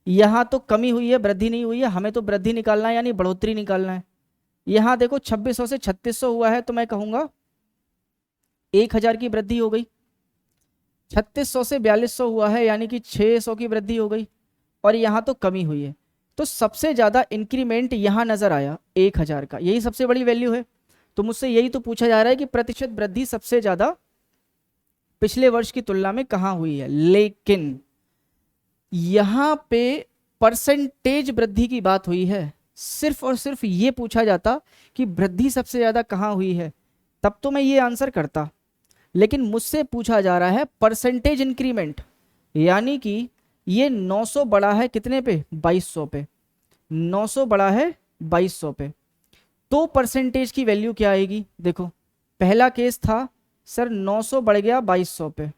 यहां तो कमी हुई है, वृद्धि नहीं हुई है। हमें तो वृद्धि निकालना है, यानी बढ़ोतरी निकालना है। यहां देखो 2600 से 3600 हुआ है, तो मैं कहूंगा 1000 की वृद्धि हो गई। 3600 से 4200 हुआ है, यानी कि 600 की वृद्धि हो गई, और यहां तो कमी हुई है। तो सबसे ज्यादा इंक्रीमेंट यहां नजर आया 1000 का, यही सबसे बड़ी वैल्यू है। तो मुझसे यही तो पूछा जा रहा है कि प्रतिशत वृद्धि सबसे ज्यादा पिछले वर्ष की तुलना में कहां हुई है, लेकिन यहां पे परसेंटेज वृद्धि की बात हुई है। सिर्फ और सिर्फ ये पूछा जाता कि वृद्धि सबसे ज्यादा कहां हुई है, तब तो मैं ये आंसर करता। लेकिन मुझसे पूछा जा रहा है परसेंटेज इंक्रीमेंट, यानी कि ये 900 बढ़ा है कितने पे, 2200 पे। 900 बढ़ा है 2200 पे, तो परसेंटेज की वैल्यू क्या आएगी। देखो पहला केस था सर 900 बढ़ गया 2200 पे,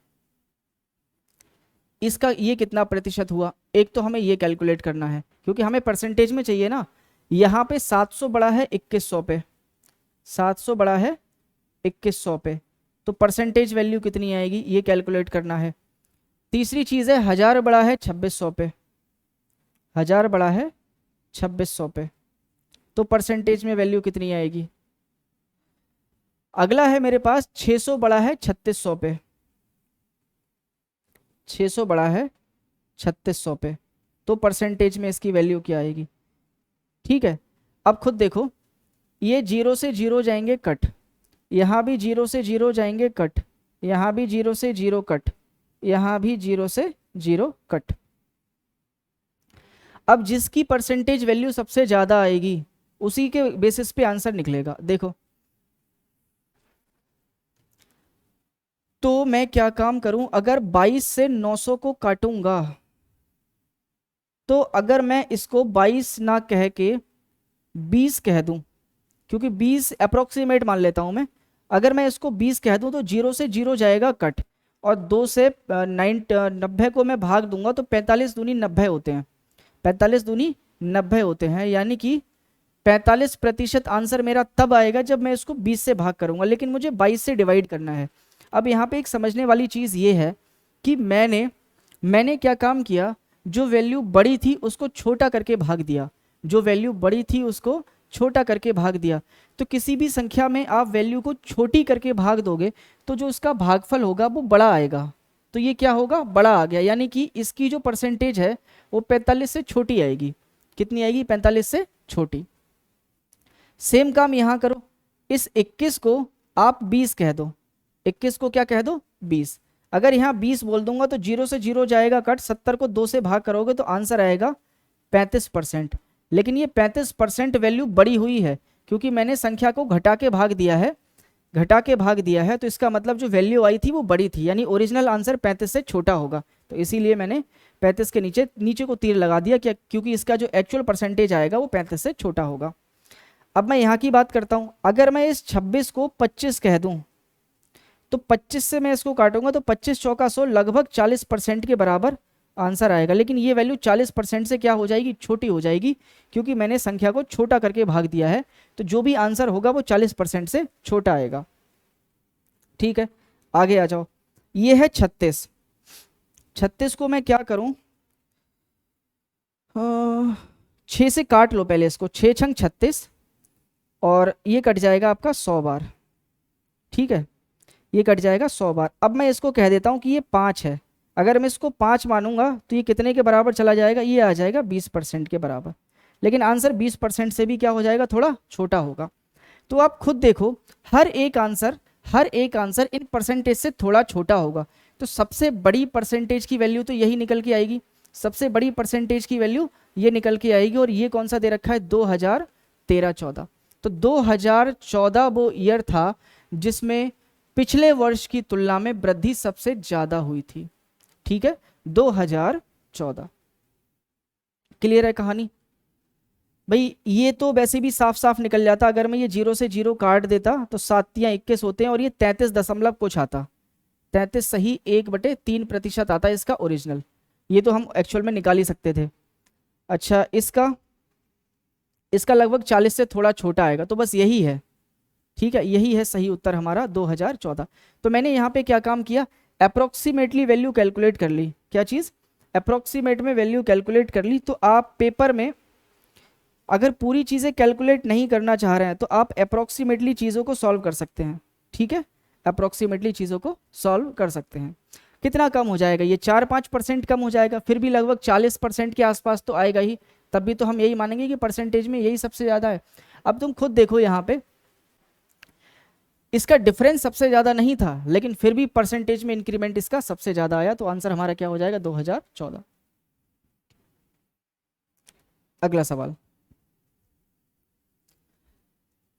इसका ये कितना प्रतिशत हुआ। एक तो हमें ये कैलकुलेट करना है क्योंकि हमें परसेंटेज में चाहिए ना। यहाँ पे 700 बढ़ा है 2100 पे, 700 बढ़ा है 2100 पे, तो परसेंटेज वैल्यू कितनी आएगी ये कैलकुलेट करना है। तीसरी चीज़ है 1000 बढ़ा है 2600 पे, 1000 बढ़ा है 2600 पे, तो परसेंटेज में वैल्यू कितनी आएगी। अगला है मेरे पास 600 बढ़ा है 3600 पे, 600 बढ़ा है 3600 पे, तो परसेंटेज में इसकी वैल्यू क्या आएगी। ठीक है, अब खुद देखो ये 0 से 0 जाएंगे कट, यहाँ भी 0 से 0 जाएंगे कट, यहाँ भी 0 से 0 कट, यहाँ भी 0 से 0 कट। अब जिसकी परसेंटेज वैल्यू सबसे ज्यादा आएगी उसी के बेसिस पे आंसर निकलेगा। देखो तो मैं क्या काम करूं, अगर 22 से 900 को काटूंगा तो अगर मैं इसको 22 ना कह के 20 कह दूं, क्योंकि 20 अप्रोक्सीमेट मान लेता हूं मैं, अगर मैं इसको 20 कह दूं तो 0 से 0 जाएगा कट, और 2 से 90 को मैं भाग दूंगा तो 45 दूनी 90 होते हैं, 45 दूनी 90 होते हैं, यानी कि 45% आंसर मेरा तब आएगा जब मैं इसको 20 से भाग करूंगा, लेकिन मुझे 22 से डिवाइड करना है। अब यहाँ पे एक समझने वाली चीज़ ये है कि मैंने क्या काम किया, जो वैल्यू बड़ी थी उसको छोटा करके भाग दिया, जो वैल्यू बड़ी थी उसको छोटा करके भाग दिया। तो किसी भी संख्या में आप वैल्यू को छोटी करके भाग दोगे तो जो उसका भागफल होगा वो बड़ा आएगा, तो ये क्या होगा, बड़ा आ गया, यानी कि इसकी जो परसेंटेज है वो 45 से छोटी आएगी। कितनी आएगी, 45 से छोटी। सेम काम यहाँ करो, इस 21 को आप 20 कह दो, 21 को क्या कह दो, 20। अगर यहाँ 20 बोल दूंगा तो 0 से 0 जाएगा कट, 70 को 2 से भाग करोगे तो आंसर आएगा 35%। लेकिन ये 35% वैल्यू बड़ी हुई है क्योंकि मैंने संख्या को घटा के भाग दिया है, घटा के भाग दिया है, तो इसका मतलब जो वैल्यू आई थी वो बड़ी थी, यानी ओरिजिनल आंसर 35 से छोटा होगा। तो इसीलिए मैंने 35 के नीचे नीचे को तीर लगा दिया, क्या, क्योंकि इसका जो एक्चुअल परसेंटेज आएगा वो 35 से छोटा होगा। अब मैं यहाँ की बात करता हूँ, अगर मैं इस 26 को 25 कह दूँ तो 25 से मैं इसको काटूंगा तो 25 चौका 100, लगभग 40% के बराबर आंसर आएगा। लेकिन ये वैल्यू 40% से क्या हो जाएगी, छोटी हो जाएगी, क्योंकि मैंने संख्या को छोटा करके भाग दिया है। तो जो भी आंसर होगा वो 40% से छोटा आएगा। ठीक है, आगे आ जाओ। ये है 36। 36 को मैं क्या करूं, 6 से काट लो पहले इसको, 6 छंग 36, और ये कट जाएगा आपका 100 बार। ठीक है, ये कट जाएगा 100 बार। अब मैं इसको कह देता हूं कि ये 5 है। अगर मैं इसको 5 मानूंगा तो ये कितने के बराबर चला जाएगा, ये आ जाएगा 20% के बराबर। लेकिन आंसर 20% से भी क्या हो जाएगा, थोड़ा छोटा होगा। तो आप खुद देखो, हर एक आंसर इन परसेंटेज से थोड़ा छोटा होगा। तो सबसे बड़ी परसेंटेज की वैल्यू तो यही निकल के आएगी, सबसे बड़ी परसेंटेज की वैल्यू ये निकल के आएगी। और ये कौन सा दे रखा है, 2013-14। तो 2014 वो ईयर था जिसमें पिछले वर्ष की तुलना में वृद्धि सबसे ज्यादा हुई थी। ठीक है, 2014। क्लियर है कहानी भाई? ये तो वैसे भी साफ साफ निकल जाता, अगर मैं ये 0 से 0 काट देता तो 7×3 = 21 होते हैं, और ये 33 दशमलव कुछ आता, 33 सही 1/3% आता है इसका ओरिजिनल। ये तो हम एक्चुअल में निकाल ही सकते थे। अच्छा, इसका लगभग 40 से थोड़ा छोटा आएगा, तो बस यही है। ठीक है, यही है सही उत्तर हमारा 2014। तो मैंने यहाँ पे क्या काम किया, अप्रोक्सीमेटली वैल्यू कैलकुलेट कर ली। क्या चीज़, अप्रोक्सीमेट में वैल्यू कैलकुलेट कर ली। तो आप पेपर में अगर पूरी चीज़ें कैलकुलेट नहीं करना चाह रहे हैं तो आप अप्रोक्सीमेटली चीज़ों को सॉल्व कर सकते हैं। ठीक है, अप्रोक्सीमेटली चीज़ों को सॉल्व कर सकते हैं। कितना कम हो जाएगा, ये 4-5% कम हो जाएगा, फिर भी लगभग 40% के आसपास तो आएगा ही। तब भी तो हम यही मानेंगे कि परसेंटेज में यही सबसे ज़्यादा है। अब तुम खुद देखो, यहाँ पे इसका डिफरेंस सबसे ज़्यादा नहीं था, लेकिन फिर भी परसेंटेज में इंक्रीमेंट इसका सबसे ज़्यादा आया। तो आंसर हमारा क्या हो जाएगा, 2014। अगला सवाल,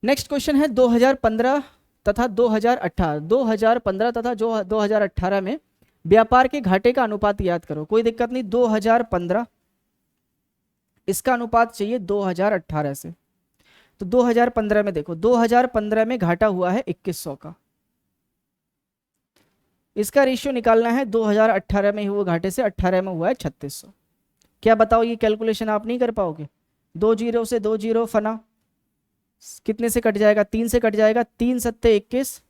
नेक्स्ट क्वेश्चन है 2015 तथा 2018। 2015 तथा जो 2018 में व्यापार के घाटे का अनुपात याद करो। कोई दिक्कत नहीं, 2015 इसका अनुपात चाहिए 2018 से। तो 2015 में देखो, 2015 में घाटा हुआ है 2100 का, इसका रेशियो निकालना है 2018 में हुए घाटे से, 18 में हुआ है 3600। क्या बताओ, ये कैलकुलेशन आप नहीं कर पाओगे? 2 0 से 2 0 फना, कितने से कट जाएगा, 3 से कट जाएगा, 3 सत्ते 21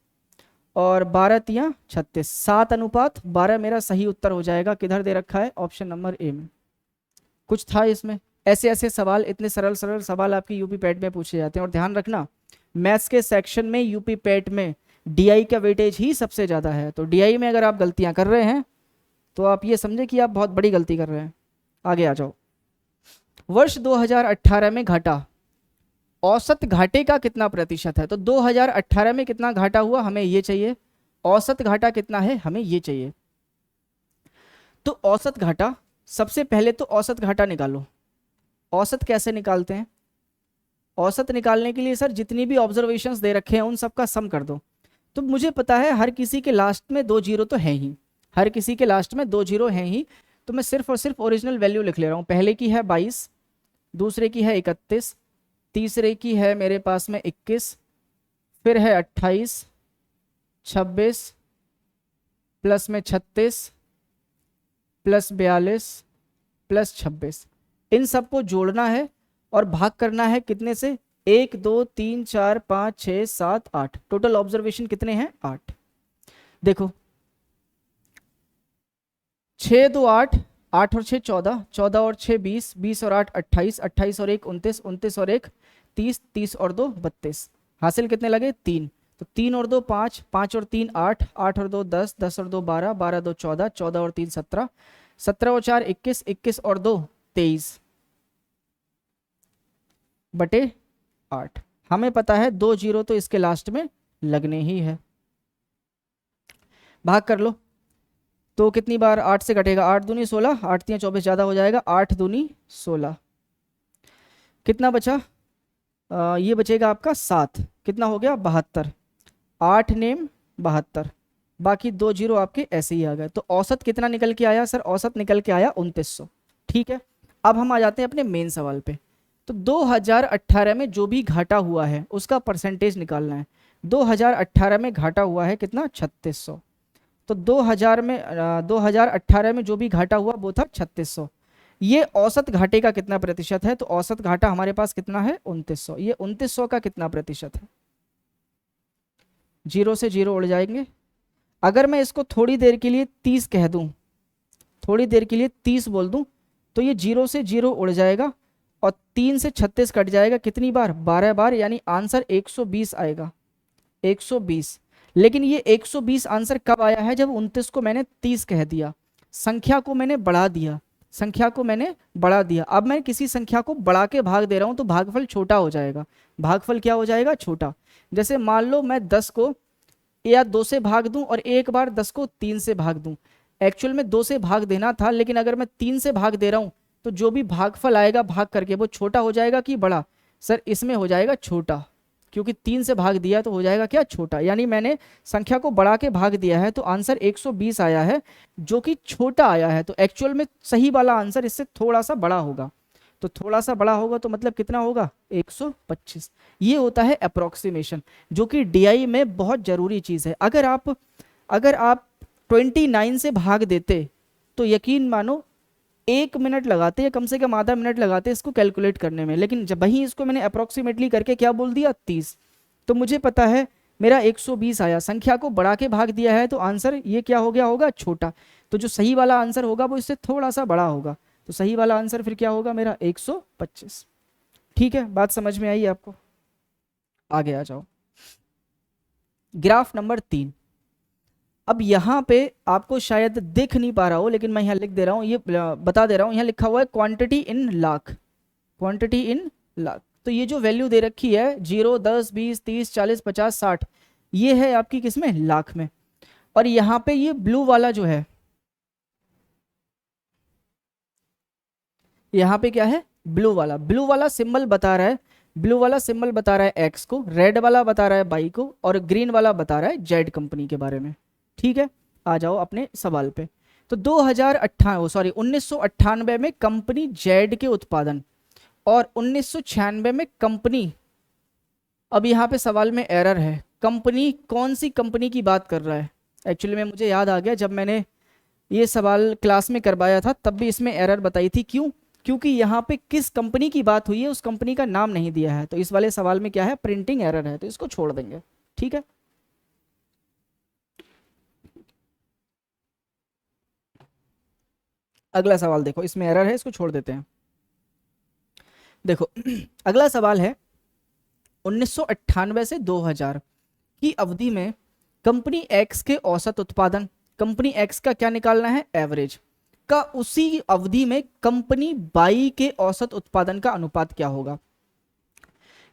और 12 तियां 36, 7:12 मेरा सही उत्तर हो जाएगा। किधर दे रखा है, ऑप्शन नंबर ए में। कुछ था इसमें, ऐसे ऐसे सवाल, इतने सरल सरल सवाल आपकी यूपी पैट में पूछे जाते हैं। और ध्यान रखना, मैथ्स के सेक्शन में यूपी पैट में डीआई का वेटेज ही सबसे ज़्यादा है। तो डीआई में अगर आप गलतियां कर रहे हैं तो आप ये समझे कि आप बहुत बड़ी गलती कर रहे हैं। आगे आ जाओ। वर्ष 2018 में घाटा, औसत घाटे का कितना प्रतिशत है? तो 2018 में कितना घाटा हुआ, हमें ये चाहिए। औसत घाटा कितना है, हमें ये चाहिए। तो औसत घाटा, सबसे पहले तो औसत घाटा निकालो। औसत कैसे निकालते हैं? औसत निकालने के लिए सर जितनी भी ऑब्जर्वेशंस दे रखे हैं उन सबका सम कर दो। तो मुझे पता है हर किसी के लास्ट में 2 0 तो है ही, हर किसी के लास्ट में 2 0 हैं ही। तो मैं सिर्फ और सिर्फ ओरिजिनल वैल्यू लिख ले रहा हूँ। पहले की है 22, दूसरे की है 31, तीसरे की है मेरे पास में 21, फिर है 28, 26 प्लस में 36 प्लस 42 प्लस 26। इन सबको जोड़ना है और भाग करना है कितने से, 1 2 3 4 5 6 7 8। टोटल ऑब्जर्वेशन कितने हैं, 8। देखो 6 2 8, 8 और 6 14, 14 और 6 20, 20 और 8 28, 28 और 1 29, 29 और 1 30, 30 और 2 32। हासिल कितने लगे, 3। तो 3 और 2 5, 5 और 3 8, 8 और 2 10, 10 और 2 12, 12 2 14, 14 और 3 17, 17 और 4 21, 21 और 2 23 बटे 8। हमें पता है 2 0 तो इसके लास्ट में लगने ही है। भाग कर लो तो कितनी बार 8 से कटेगा, 8 दूनी 16, 8 3 24 ज़्यादा हो जाएगा, 8 दूनी 16। कितना बचा, ये बचेगा आपका 7। कितना हो गया, 72। 8 नेम 72, बाकी 2 जीरो आपके ऐसे ही आ गए। तो औसत कितना निकल के आया सर? औसत निकल के आया 2900। ठीक है, अब हम आ जाते हैं अपने मेन सवाल पे। तो 2018 में जो भी घाटा हुआ है उसका परसेंटेज निकालना है। 2018 में घाटा हुआ है कितना? 3600। तो 2018 में जो भी घाटा हुआ वो था 3600। ये औसत घाटे का कितना प्रतिशत है? तो औसत घाटा हमारे पास कितना है? 2900। ये 2900 का कितना प्रतिशत है? जीरो से जीरो उड़ जाएंगे। अगर मैं इसको थोड़ी देर के लिए 30 कह दूं, थोड़ी देर के लिए 30 बोल दूं, तो ये जीरो से जीरो उड़ जाएगा और 3 से 36 कट जाएगा कितनी बार? 12 बार, यानी आंसर 120 आएगा। 120। लेकिन ये 120 आंसर कब आया है? जब 29 को मैंने 30 कह दिया, संख्या को मैंने बढ़ा दिया, संख्या को मैंने बढ़ा दिया। अब मैं किसी संख्या को बढ़ा के भाग दे रहा हूं तो भागफल छोटा हो जाएगा। भागफल क्या हो जाएगा? छोटा। जैसे मान लो मैं 10 को या 2 से भाग दूं और एक बार 10 को 3 से भाग दूं। एक्चुअल में 2 से भाग देना था, लेकिन अगर मैं 3 से भाग दे रहा हूं तो जो भी भागफल आएगा भाग करके वो छोटा हो जाएगा कि बड़ा? सर इसमें हो जाएगा छोटा, क्योंकि 3 से भाग दिया तो हो जाएगा क्या? छोटा। यानी मैंने संख्या को बढ़ा के भाग दिया है तो आंसर 120 आया है, जो कि छोटा आया है। तो एक्चुअल में सही वाला आंसर इससे थोड़ा सा बड़ा होगा। तो थोड़ा सा बड़ा होगा तो मतलब कितना होगा? 125। ये होता है अप्रोक्सीमेशन, जो कि डीआई में बहुत जरूरी चीज़ है। अगर आप 29 से भाग देते तो यकीन मानो 1 मिनट लगाते या कम से कम आधा मिनट लगाते इसको कैलकुलेट करने में, लेकिन जब वहीं इसको मैंने अप्रोक्सीमेटली करके क्या बोल दिया? 30। तो मुझे पता है मेरा 120 आया, संख्या को बढ़ा के भाग दिया है तो आंसर ये क्या हो गया होगा? छोटा। तो जो सही वाला आंसर होगा वो इससे थोड़ा सा बड़ा होगा। तो सही वाला आंसर फिर क्या होगा मेरा? 125। ठीक है, बात समझ में आई आपको? आगे आ जाओ। Graph number 3। अब यहाँ पे आपको शायद दिख नहीं पा रहा हो, लेकिन मैं यहाँ लिख दे रहा हूँ, ये बता दे रहा हूँ। यहाँ लिखा हुआ है quantity in lakh, quantity in lakh. तो ये जो वैल्यू दे रखी है 0, 10, 20, 30, 40, 50, 60, ये है आपकी किसमें? लाख में। और यहाँ पे ये ब्लू वाला जो है, यहाँ पे क्या है? ब्लू वाला। ब्लू वाला सिंबल बता रहा है, ब्लू वाला सिंबल बता रहा है एक्स को, रेड वाला बता रहा है बाई को, और ग्रीन वाला बता रहा है जेड कंपनी के बारे में। ठीक है, आ जाओ अपने सवाल पे। तो 1998 में कंपनी जेड के उत्पादन और 1996 में कंपनी, अब यहाँ पे सवाल में एरर है, कंपनी कौन सी कंपनी की बात कर रहा है? एक्चुअली में मुझे याद आ गया, जब मैंने ये सवाल क्लास में करवाया था तब भी इसमें एरर बताई थी। क्यों? क्योंकि यहाँ पे किस कंपनी की बात हुई है उस कंपनी का नाम नहीं दिया है। तो इस वाले सवाल में क्या है? प्रिंटिंग एरर है, तो इसको छोड़ देंगे। ठीक है, अगला सवाल देखो, इसमें एरर है, इसको छोड़ देते हैं। देखो अगला सवाल है 1998 से 2000 की अवधि में कंपनी एक्स के औसत उत्पादन, कंपनी एक्स का क्या निकालना है? एवरेज का। उसी अवधि में कंपनी बाई के औसत उत्पादन का अनुपात क्या होगा?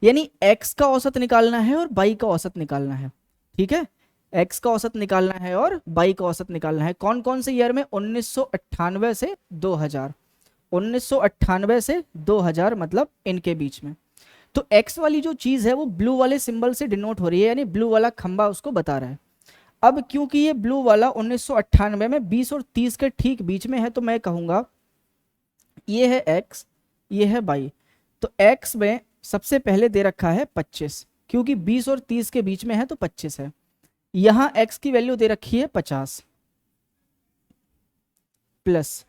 यानी एक्स का औसत निकालना है और बाई का औसत निकालना है। ठीक है, एक्स का औसत निकालना है और बाई का औसत निकालना है। कौन कौन से ईयर में? 1998 से 2000। 1998 से 2000 मतलब इनके बीच में। तो एक्स वाली जो चीज है वो ब्लू वाले सिंबल से डिनोट हो रही है, यानी ब्लू वाला खंबा उसको बता रहा है। अब क्योंकि ये ब्लू वाला 1998 में 20 और 30 के ठीक बीच में है, तो मैं कहूंगा ये है एक्स, ये है बाई। तो एक्स में सबसे पहले दे रखा है 25, क्योंकि 20 और 30 के बीच में है तो 25 है। यहां एक्स की वैल्यू दे रखी है 50, प्लस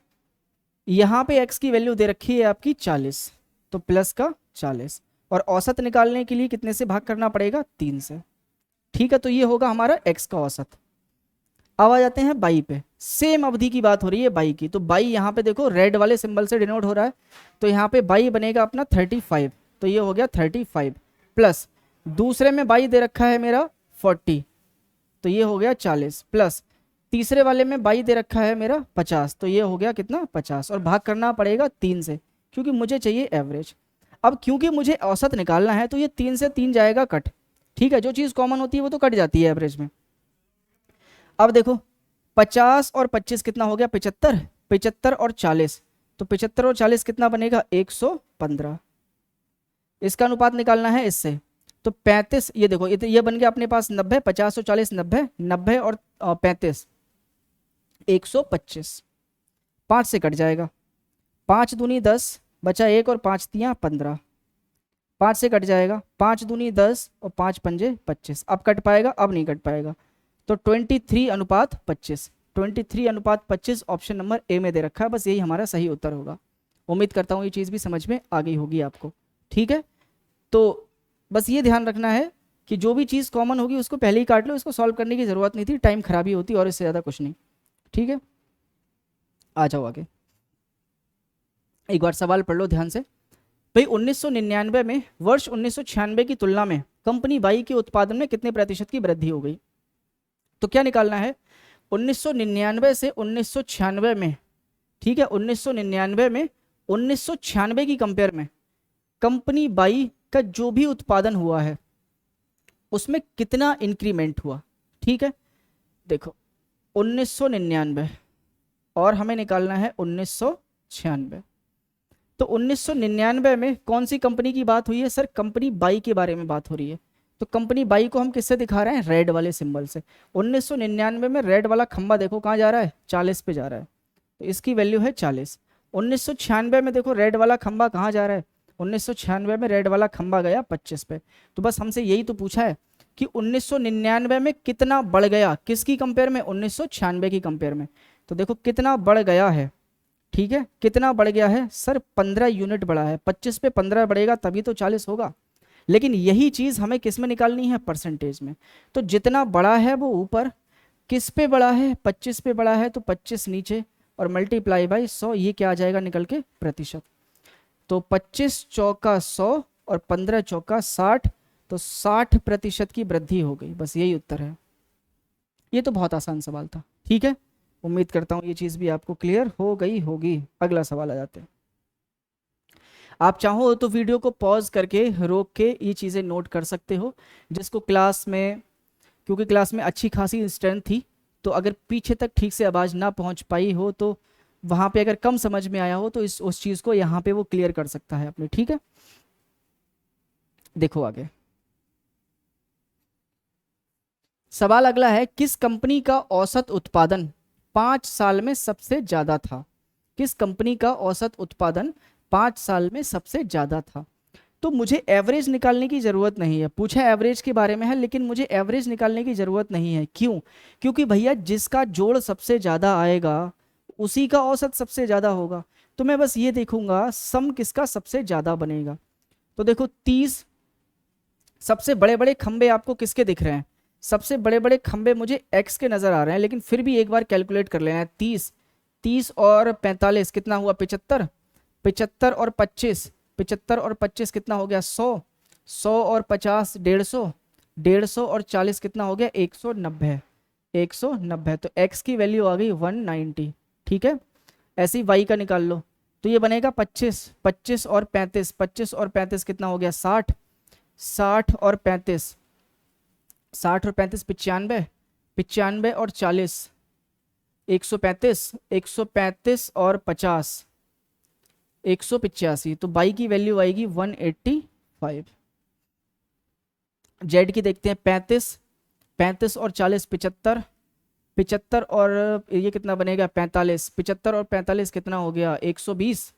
यहां पे एक्स की वैल्यू दे रखी है आपकी 40, तो प्लस का 40। और औसत निकालने के लिए कितने से भाग करना पड़ेगा? 3 से। ठीक है, तो ये होगा हमारा एक्स का औसत। अब आ जाते हैं बाई पे। सेम अवधि की बात हो रही है बाई की। तो बाई यहाँ पे देखो रेड वाले सिंबल से डिनोट हो रहा है, तो यहाँ पे बाई बनेगा अपना 35। तो ये हो गया 35, प्लस दूसरे में बाई दे रखा है मेरा 40, तो ये हो गया 40, प्लस तीसरे वाले में बाई दे रखा है मेरा 50, तो ये हो गया कितना? 50। और भाग करना पड़ेगा 3 से, क्योंकि मुझे चाहिए एवरेज। अब क्योंकि मुझे औसत निकालना है तो ये 3 से 3 जाएगा कट। ठीक है, जो चीज़ कॉमन होती है वो तो कट जाती है एवरेज में। अब देखो 50 और 25 कितना हो गया? 75। 75 और 40, तो 75 और 40 कितना बनेगा? 115। इसका अनुपात निकालना है इससे, तो 35, ये देखो ये बन गया अपने पास 90, 50 और 40 90, 90 और 35 125, 5 से कट जाएगा, 5 दूनी 10, बचा 1 और 5 तियाँ 15, 5 से कट जाएगा, 5 दूनी 10 और 5 पंजे 25। अब कट पाएगा? अब नहीं कट पाएगा। तो 23:25, 23:25 ऑप्शन नंबर ए में दे रखा है, बस यही हमारा सही उत्तर होगा। उम्मीद करता हूँ ये चीज़ भी समझ में आ गई होगी आपको। ठीक है, तो बस ये ध्यान रखना है कि जो भी चीज़ कॉमन होगी उसको पहले ही काट लो, इसको सॉल्व करने की ज़रूरत नहीं थी, टाइम खराबी होती और इससे ज़्यादा कुछ नहीं। ठीक है, आ जाओ आगे। एक बार सवाल पढ़ लो ध्यान से। भाई 1999 में वर्ष 1996 की तुलना में कंपनी बाई के उत्पादन में कितने प्रतिशत की वृद्धि हो गई? तो क्या निकालना है? 1999 से 1996 में, ठीक है, 1999 में 1996 की कंपेयर में कंपनी बाई का जो भी उत्पादन हुआ है उसमें कितना इंक्रीमेंट हुआ। ठीक है, देखो 1999 और हमें निकालना है 1996। तो 1999 में कौन सी कंपनी की बात हुई है? सर कंपनी बाई के बारे में बात हो रही है। तो कंपनी बाई को हम किससे दिखा रहे हैं? रेड वाले सिंबल से। 1999 में रेड वाला खंबा देखो कहाँ जा रहा है? 40 पे जा रहा है, तो इसकी वैल्यू है 40। 1996 में देखो रेड वाला खंबा कहाँ जा रहा है? 1996 में रेड वाला खंबा गया 25 पे। तो बस हमसे यही तो पूछा है कि 1999 में कितना बढ़ गया, किसकी कंपेयर में? 1996 की कंपेयर में। तो देखो कितना बढ़ गया है। ठीक है, कितना बढ़ गया है? सर 15 यूनिट बढ़ा है। 25 पे 15 बढ़ेगा तभी तो 40 होगा। लेकिन यही चीज हमें किस में निकालनी है? परसेंटेज में। तो जितना बड़ा है वो ऊपर, किस पे बड़ा है? 25 पे बड़ा है, तो 25 नीचे और मल्टीप्लाई बाई 100, ये क्या आ जाएगा निकल के? प्रतिशत। तो 25 चौका 100 और 15 चौका 60, तो 60% की वृद्धि हो गई। बस यही उत्तर है। ये तो बहुत आसान सवाल था। ठीक है, उम्मीद करता हूँ ये चीज़ भी आपको क्लियर हो गई होगी। अगला सवाल आ जाते हैं। आप चाहो तो वीडियो को पॉज करके रोक के ये चीज़ें नोट कर सकते हो, जिसको क्लास में, क्योंकि क्लास में अच्छी खासी स्ट्रेंथ थी, तो अगर पीछे तक ठीक से आवाज़ ना पहुँच पाई हो तो वहाँ पे अगर कम समझ में आया हो तो उस चीज़ को यहाँ पे वो क्लियर कर सकता है अपने। ठीक है, देखो आगे सवाल अगला है, किस कंपनी का औसत उत्पादन 5 साल में सबसे ज्यादा था? किस कंपनी का औसत उत्पादन 5 साल में सबसे ज्यादा था? तो मुझे एवरेज निकालने की जरूरत नहीं है। पूछा एवरेज के बारे में है, लेकिन मुझे एवरेज निकालने की जरूरत नहीं है। क्यों? क्योंकि भैया जिसका जोड़ सबसे ज्यादा आएगा उसी का औसत सबसे ज्यादा होगा। तो मैं बस ये देखूंगा सम किसका सबसे ज्यादा बनेगा। तो देखो 30 सबसे बड़े बड़े खंबे आपको किसके दिख रहे हैं? सबसे बड़े बड़े खंबे मुझे x के नजर आ रहे हैं, लेकिन फिर भी एक बार कैलकुलेट कर लेना है। 30 और 45 कितना हुआ? 75। 75 और 25, 75 और 25 कितना हो गया? 100। 100 और 50 150, 150 और 40 कितना हो गया? 190। 190, तो x की वैल्यू आ गई 190। ठीक है, ऐसे ही y का निकाल लो, तो ये बनेगा 25। 25 और 35, 25 और 35 कितना हो गया? 60। 60 और 35, 60 और 35 95, 95 और 40 135, 135 और 50 185, तो बाई की वैल्यू आएगी 185। जेड की देखते हैं 35, 35 और 40 75, 75 और ये कितना बनेगा? 45, 75 और 45 कितना हो गया? 120,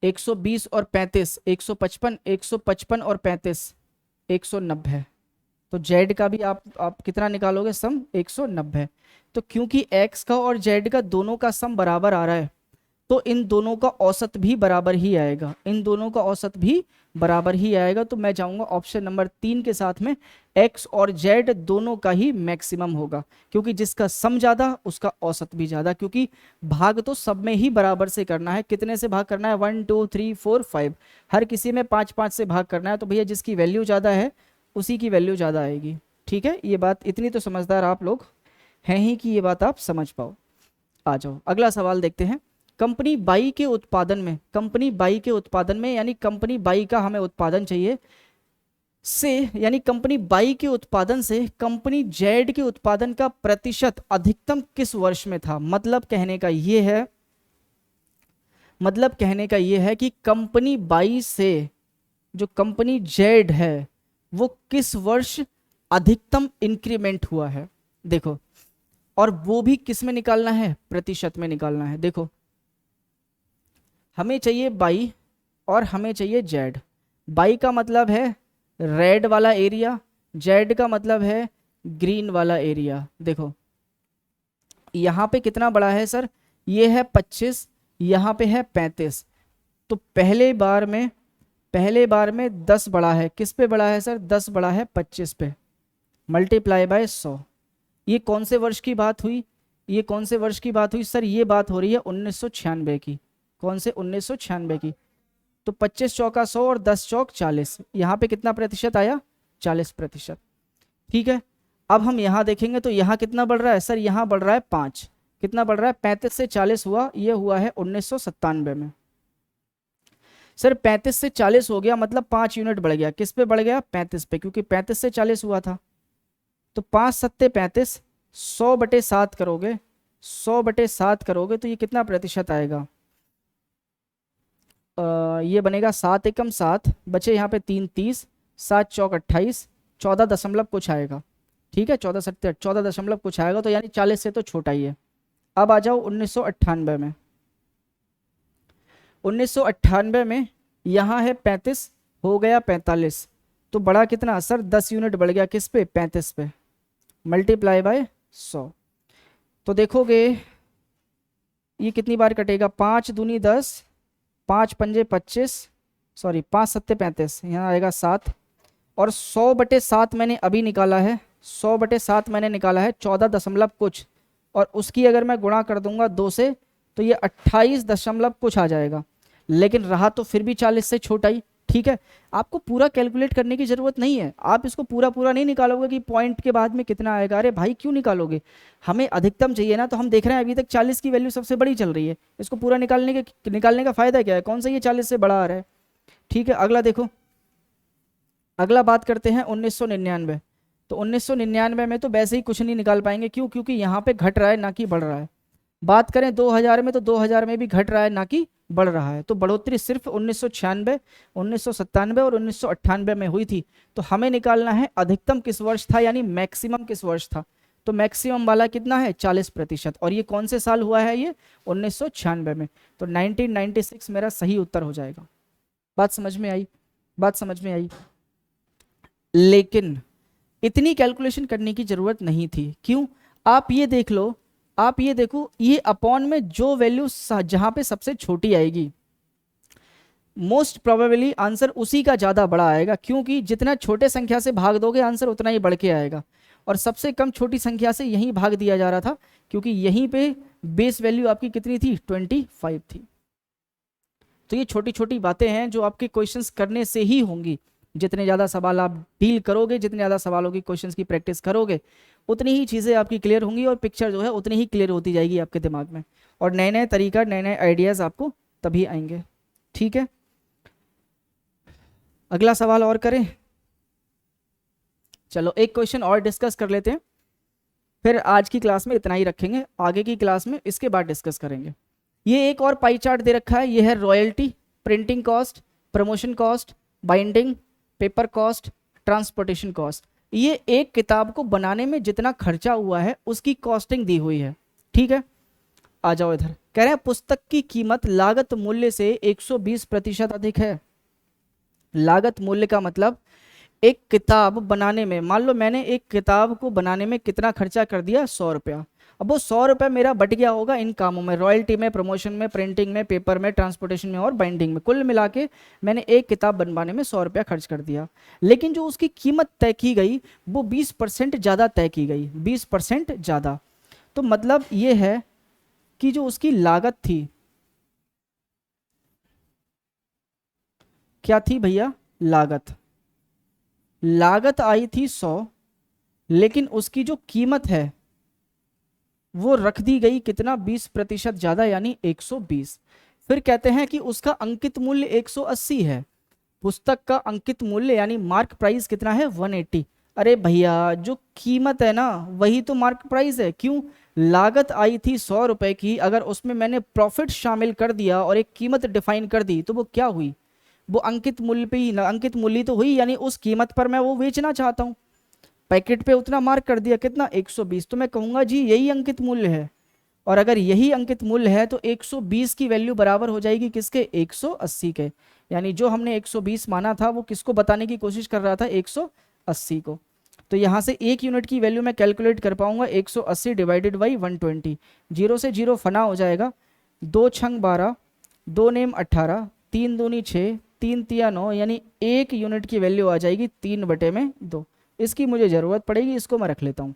120 और 35 155, 155 और 35 190। तो z का भी आप कितना निकालोगे? सम 190। तो क्योंकि x का और z का दोनों का सम बराबर आ रहा है, तो इन दोनों का औसत भी बराबर ही आएगा। इन दोनों का औसत भी बराबर ही आएगा। तो मैं जाऊंगा ऑप्शन नंबर 3 के साथ में, x और z दोनों का ही मैक्सिमम होगा, क्योंकि जिसका सम ज्यादा उसका औसत भी ज्यादा। क्योंकि भाग तो सब में ही बराबर से करना है। कितने से भाग करना है? 1 2 3 4 5, हर किसी में 5 5 से भाग करना है। तो भैया जिसकी वैल्यू ज्यादा है उसी की वैल्यू ज़्यादा आएगी। ठीक है, ये बात इतनी तो समझदार आप लोग हैं ही कि ये बात आप समझ पाओ। आ जाओ अगला सवाल देखते हैं। कंपनी बाई के उत्पादन में, कंपनी बाई के उत्पादन में, यानी कंपनी बाई का हमें उत्पादन चाहिए से, यानी कंपनी बाई के उत्पादन से कंपनी जेड के उत्पादन का प्रतिशत अधिकतम किस वर्ष में था? मतलब कहने का ये है, कि कंपनी बाई से जो कंपनी जेड है वो किस वर्ष अधिकतम इंक्रीमेंट हुआ है, देखो। और वो भी किस में निकालना है, प्रतिशत में निकालना है। देखो हमें चाहिए बाई और हमें चाहिए जेड। बाई का मतलब है रेड वाला एरिया, जेड का मतलब है ग्रीन वाला एरिया। देखो यहाँ पे कितना बड़ा है सर, ये है 25, यहाँ पे है 35। तो पहले बार में 10 बड़ा है, किस पे बड़ा है सर, 10 बड़ा है 25 पे, मल्टीप्लाई बाय 100। ये कौन से वर्ष की बात हुई, ये कौन से वर्ष की बात हुई सर, ये बात हो रही है 1996 की। कौन से, 1996 की। तो 25 चौका 100 और 10 चौक 40, यहाँ पे कितना प्रतिशत आया, 40%। ठीक है, अब हम यहाँ देखेंगे तो यहाँ कितना बढ़ रहा है सर, यहाँ बढ़ रहा है 5। कितना बढ़ रहा है, 35 से 40 हुआ, ये हुआ है 1997 में। सर 35 से 40 हो गया मतलब 5 यूनिट बढ़ गया, किस पे बढ़ गया, 35 पे, क्योंकि 35 से 40 हुआ था। तो 5 सत्ते 35, 100/7 करोगे, 100/7 करोगे तो ये कितना प्रतिशत आएगा, ये बनेगा 7 एकम 7, बचे यहाँ पे 3 30, 7 चौक 28, 14 दशमलव कुछ आएगा। ठीक है, 14 सत्ते 14 दशमलव कुछ आएगा, तो यानी 40 से तो छोटा ही है। अब आ जाओ 1998 में। 1998 में यहाँ है 35, हो गया 45, तो बड़ा कितना सर, 10 यूनिट बढ़ गया, किस पे, 35 पे, मल्टीप्लाई बाय 100। तो देखोगे ये कितनी बार कटेगा, 5 दूनी 10, 5 पंजे 25, सॉरी 5 सत्ते 35, यहाँ आएगा 7, और 100/7 मैंने अभी निकाला है, 100/7 मैंने निकाला है 14 दशमलव कुछ, और उसकी अगर मैं गुणा कर दूंगा 2 से तो ये 28 दशमलव कुछ आ जाएगा, लेकिन रहा तो फिर भी 40 से छोटा ही। ठीक है, आपको पूरा कैलकुलेट करने की जरूरत नहीं है, आप इसको पूरा पूरा नहीं निकालोगे कि पॉइंट के बाद में कितना आएगा, अरे भाई क्यों निकालोगे, हमें अधिकतम चाहिए ना। तो हम देख रहे हैं अभी तक 40 की वैल्यू सबसे बड़ी चल रही है, इसको पूरा निकालने का फायदा क्या है, कौन सा ये 40 से बड़ा आ रहा है। ठीक है, अगला देखो, अगला बात करते हैं 1999। तो 1999 में तो वैसे ही कुछ नहीं निकाल पाएंगे, क्यों, क्योंकि यहाँ पे घट रहा है ना कि बढ़ रहा है। बात करें 2000 में, तो 2000 में भी घट रहा है ना कि बढ़ रहा है, तो बढ़ोतरी सिर्फ 1996, 1997 और 1998 में हुई थी। तो हमें निकालना है अधिकतम किस वर्ष था, यानी मैक्सिमम किस वर्ष था। तो मैक्सिमम वाला कितना है, 40%, और ये कौन से साल हुआ है, ये 1996 में। तो 1996 मेरा सही उत्तर हो जाएगा। बात समझ में आई, बात समझ में आई। लेकिन इतनी कैलकुलेशन करने की जरूरत नहीं थी, क्यों, आप ये देख लो, आप ये देखो, ये अपॉन में जो वैल्यू जहां पे सबसे छोटी आएगी, मोस्ट प्रोबेबली आंसर उसी का ज्यादा बड़ा आएगा, क्योंकि जितना छोटे संख्या से भाग दोगे आंसर उतना ही बढ़ के आएगा। और सबसे कम छोटी संख्या से यहीं भाग दिया जा रहा था, क्योंकि यहीं पे बेस वैल्यू आपकी कितनी थी, 25 थी। तो ये छोटी छोटी बातें हैं जो आपके क्वेश्चंस करने से ही होंगी। जितने ज़्यादा सवाल आप डील करोगे, जितने ज़्यादा सवालों की क्वेश्चंस की प्रैक्टिस करोगे, उतनी ही चीज़ें आपकी क्लियर होंगी, और पिक्चर जो है उतनी ही क्लियर होती जाएगी आपके दिमाग में, और नए नए तरीका, नए नए आइडियाज़ आपको तभी आएंगे। ठीक है, अगला सवाल और करें, चलो एक क्वेश्चन और डिस्कस कर लेते हैं, फिर आज की क्लास में इतना ही रखेंगे, आगे की क्लास में इसके बाद डिस्कस करेंगे। ये एक और पाई चार्ट दे रखा है, ये है royalty, printing cost, promotion cost, binding, paper cost, transportation cost. ये एक किताब को बनाने में जितना खर्चा हुआ है उसकी कॉस्टिंग दी हुई है। ठीक है, आ जाओ इधर, कह रहे हैं पुस्तक की कीमत लागत मूल्य से 120% अधिक है। लागत मूल्य का मतलब एक किताब बनाने में, मान लो मैंने एक किताब को बनाने में कितना खर्चा कर दिया, 100 रुपया। अब वो 100 रुपये मेरा बट गया होगा इन कामों में, रॉयल्टी में, प्रमोशन में, प्रिंटिंग में, पेपर में, ट्रांसपोर्टेशन में और बाइंडिंग में। कुल मिला के मैंने एक किताब बनवाने में 100 रुपया खर्च कर दिया, लेकिन जो उसकी कीमत तय की गई वो 20% ज़्यादा तय की गई, 20% ज़्यादा। तो मतलब ये है कि जो उसकी लागत थी, क्या थी भैया, लागत आई थी 100, लेकिन उसकी जो कीमत है वो रख दी गई कितना, 20% ज्यादा, यानी 120। फिर कहते हैं कि उसका अंकित मूल्य 180 है। पुस्तक का अंकित मूल्य यानी मार्क प्राइस कितना है, 180। अरे भैया जो कीमत है ना वही तो मार्क प्राइस है, क्यों, लागत आई थी 100 रुपए की, अगर उसमें मैंने प्रॉफिट शामिल कर दिया और एक कीमत डिफाइन कर दी तो वो क्या हुई, वो अंकित मूल्य पे ही, अंकित मूल्य तो हुई, यानी उस कीमत पर मैं वो बेचना चाहता हूँ। पैकेट पे उतना मार्क कर दिया, कितना 120, तो मैं कहूँगा जी यही अंकित मूल्य है। और अगर यही अंकित मूल्य है तो 120 की वैल्यू बराबर हो जाएगी किसके, 180 के। यानी जो हमने 120 माना था वो किसको बताने की कोशिश कर रहा था, 180 को। तो यहाँ से 1 यूनिट की वैल्यू मैं कैलकुलेट कर पाऊंगा 180 डिवाइडेड बाई 120। जीरो से जीरो फना हो जाएगा, 2 छंग 12, 2 नेम 18, 3 दूनी 6, 3 तिया 9, यानी 1 यूनिट की वैल्यू आ जाएगी 3/2। इसकी मुझे ज़रूरत पड़ेगी, इसको मैं रख लेता हूँ।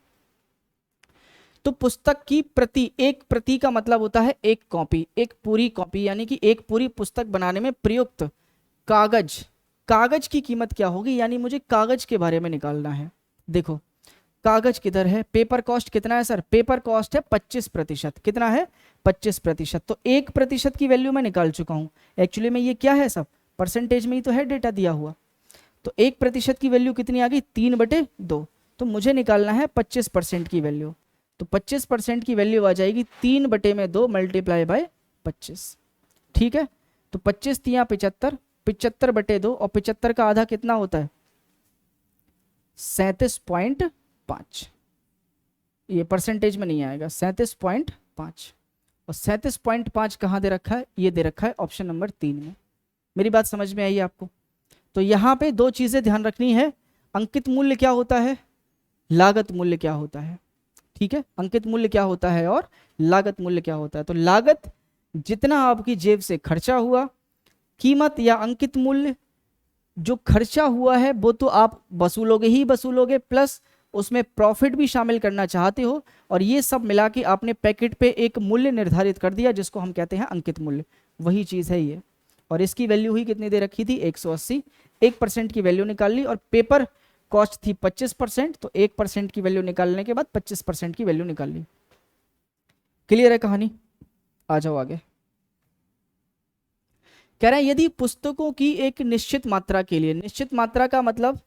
तो पुस्तक की प्रति, एक प्रति का मतलब होता है एक कॉपी, एक पूरी कॉपी, यानी कि एक पूरी पुस्तक बनाने में प्रयुक्त कागज, कागज की कीमत क्या होगी, यानी मुझे कागज के बारे में निकालना है। देखो कागज किधर है, पेपर कॉस्ट कितना है सर, पेपर कॉस्ट है 25%, कितना है 25%। तो 1% की वैल्यू मैं निकाल चुका हूँ। एक्चुअली में ये क्या है सब, परसेंटेज में ही तो है डेटा दिया हुआ। तो 1% की वैल्यू कितनी आ गई, 3/2। तो मुझे निकालना है 25% की वैल्यू। तो 25% की वैल्यू आ जाएगी 3/2 मल्टीप्लाई बाय 25। ठीक है, तो 25 तिया 75, 75/2, और 75 का आधा कितना होता है, 37.5। ये परसेंटेज में नहीं आएगा, 37.5। और 37.5 कहाँ दे रखा है, ये दे रखा है ऑप्शन नंबर 3 में। मेरी बात समझ में आई आपको। तो यहाँ पे दो चीज़ें ध्यान रखनी है, अंकित मूल्य क्या होता है, लागत मूल्य क्या होता है। ठीक है, अंकित मूल्य क्या होता है और लागत मूल्य क्या होता है। तो लागत जितना आपकी जेब से खर्चा हुआ, कीमत या अंकित मूल्य जो खर्चा हुआ है वो तो आप वसूलोगे ही वसूलोगे, प्लस उसमें प्रॉफिट भी शामिल करना चाहते हो, और ये सब मिला के आपने पैकेट पे एक मूल्य निर्धारित कर दिया जिसको हम कहते हैं अंकित मूल्य। वही चीज़ है ये। और इसकी वैल्यू ही कितनी दे रखी थी, 180। 1% की वैल्यू निकाल ली, और पेपर कॉस्ट थी 25%, तो 1% की वैल्यू निकालने के बाद 25% की वैल्यू निकाल ली। क्लियर है कहानी, आ जाओ आगे। कह रहे हैं यदि पुस्तकों की एक निश्चित मात्रा के लिए, निश्चित मात्रा का मतलब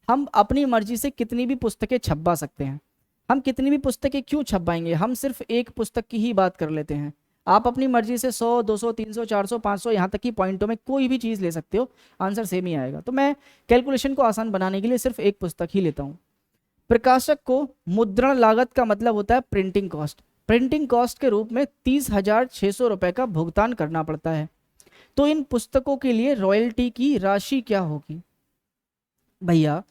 हम अपनी मर्जी से कितनी भी पुस्तकें छपवा सकते हैं। हम कितनी भी पुस्तकें क्यों छपवाएंगे, हम सिर्फ एक पुस्तक की ही बात कर लेते हैं। आप अपनी मर्जी से 100, 200, 300, 400, 500, यहाँ तक कि पॉइंटों में कोई भी चीज़ ले सकते हो, आंसर सेम ही आएगा। तो मैं कैलकुलेशन को आसान बनाने के लिए सिर्फ एक पुस्तक ही लेता हूँ। प्रकाशक को मुद्रण लागत का मतलब होता है प्रिंटिंग कॉस्ट। प्रिंटिंग कॉस्ट के रूप में 30,600 रुपये का भुगतान करना पड़ता है। तो इन पुस्तकों के लिए रॉयल्टी की राशि क्या होगी। भैया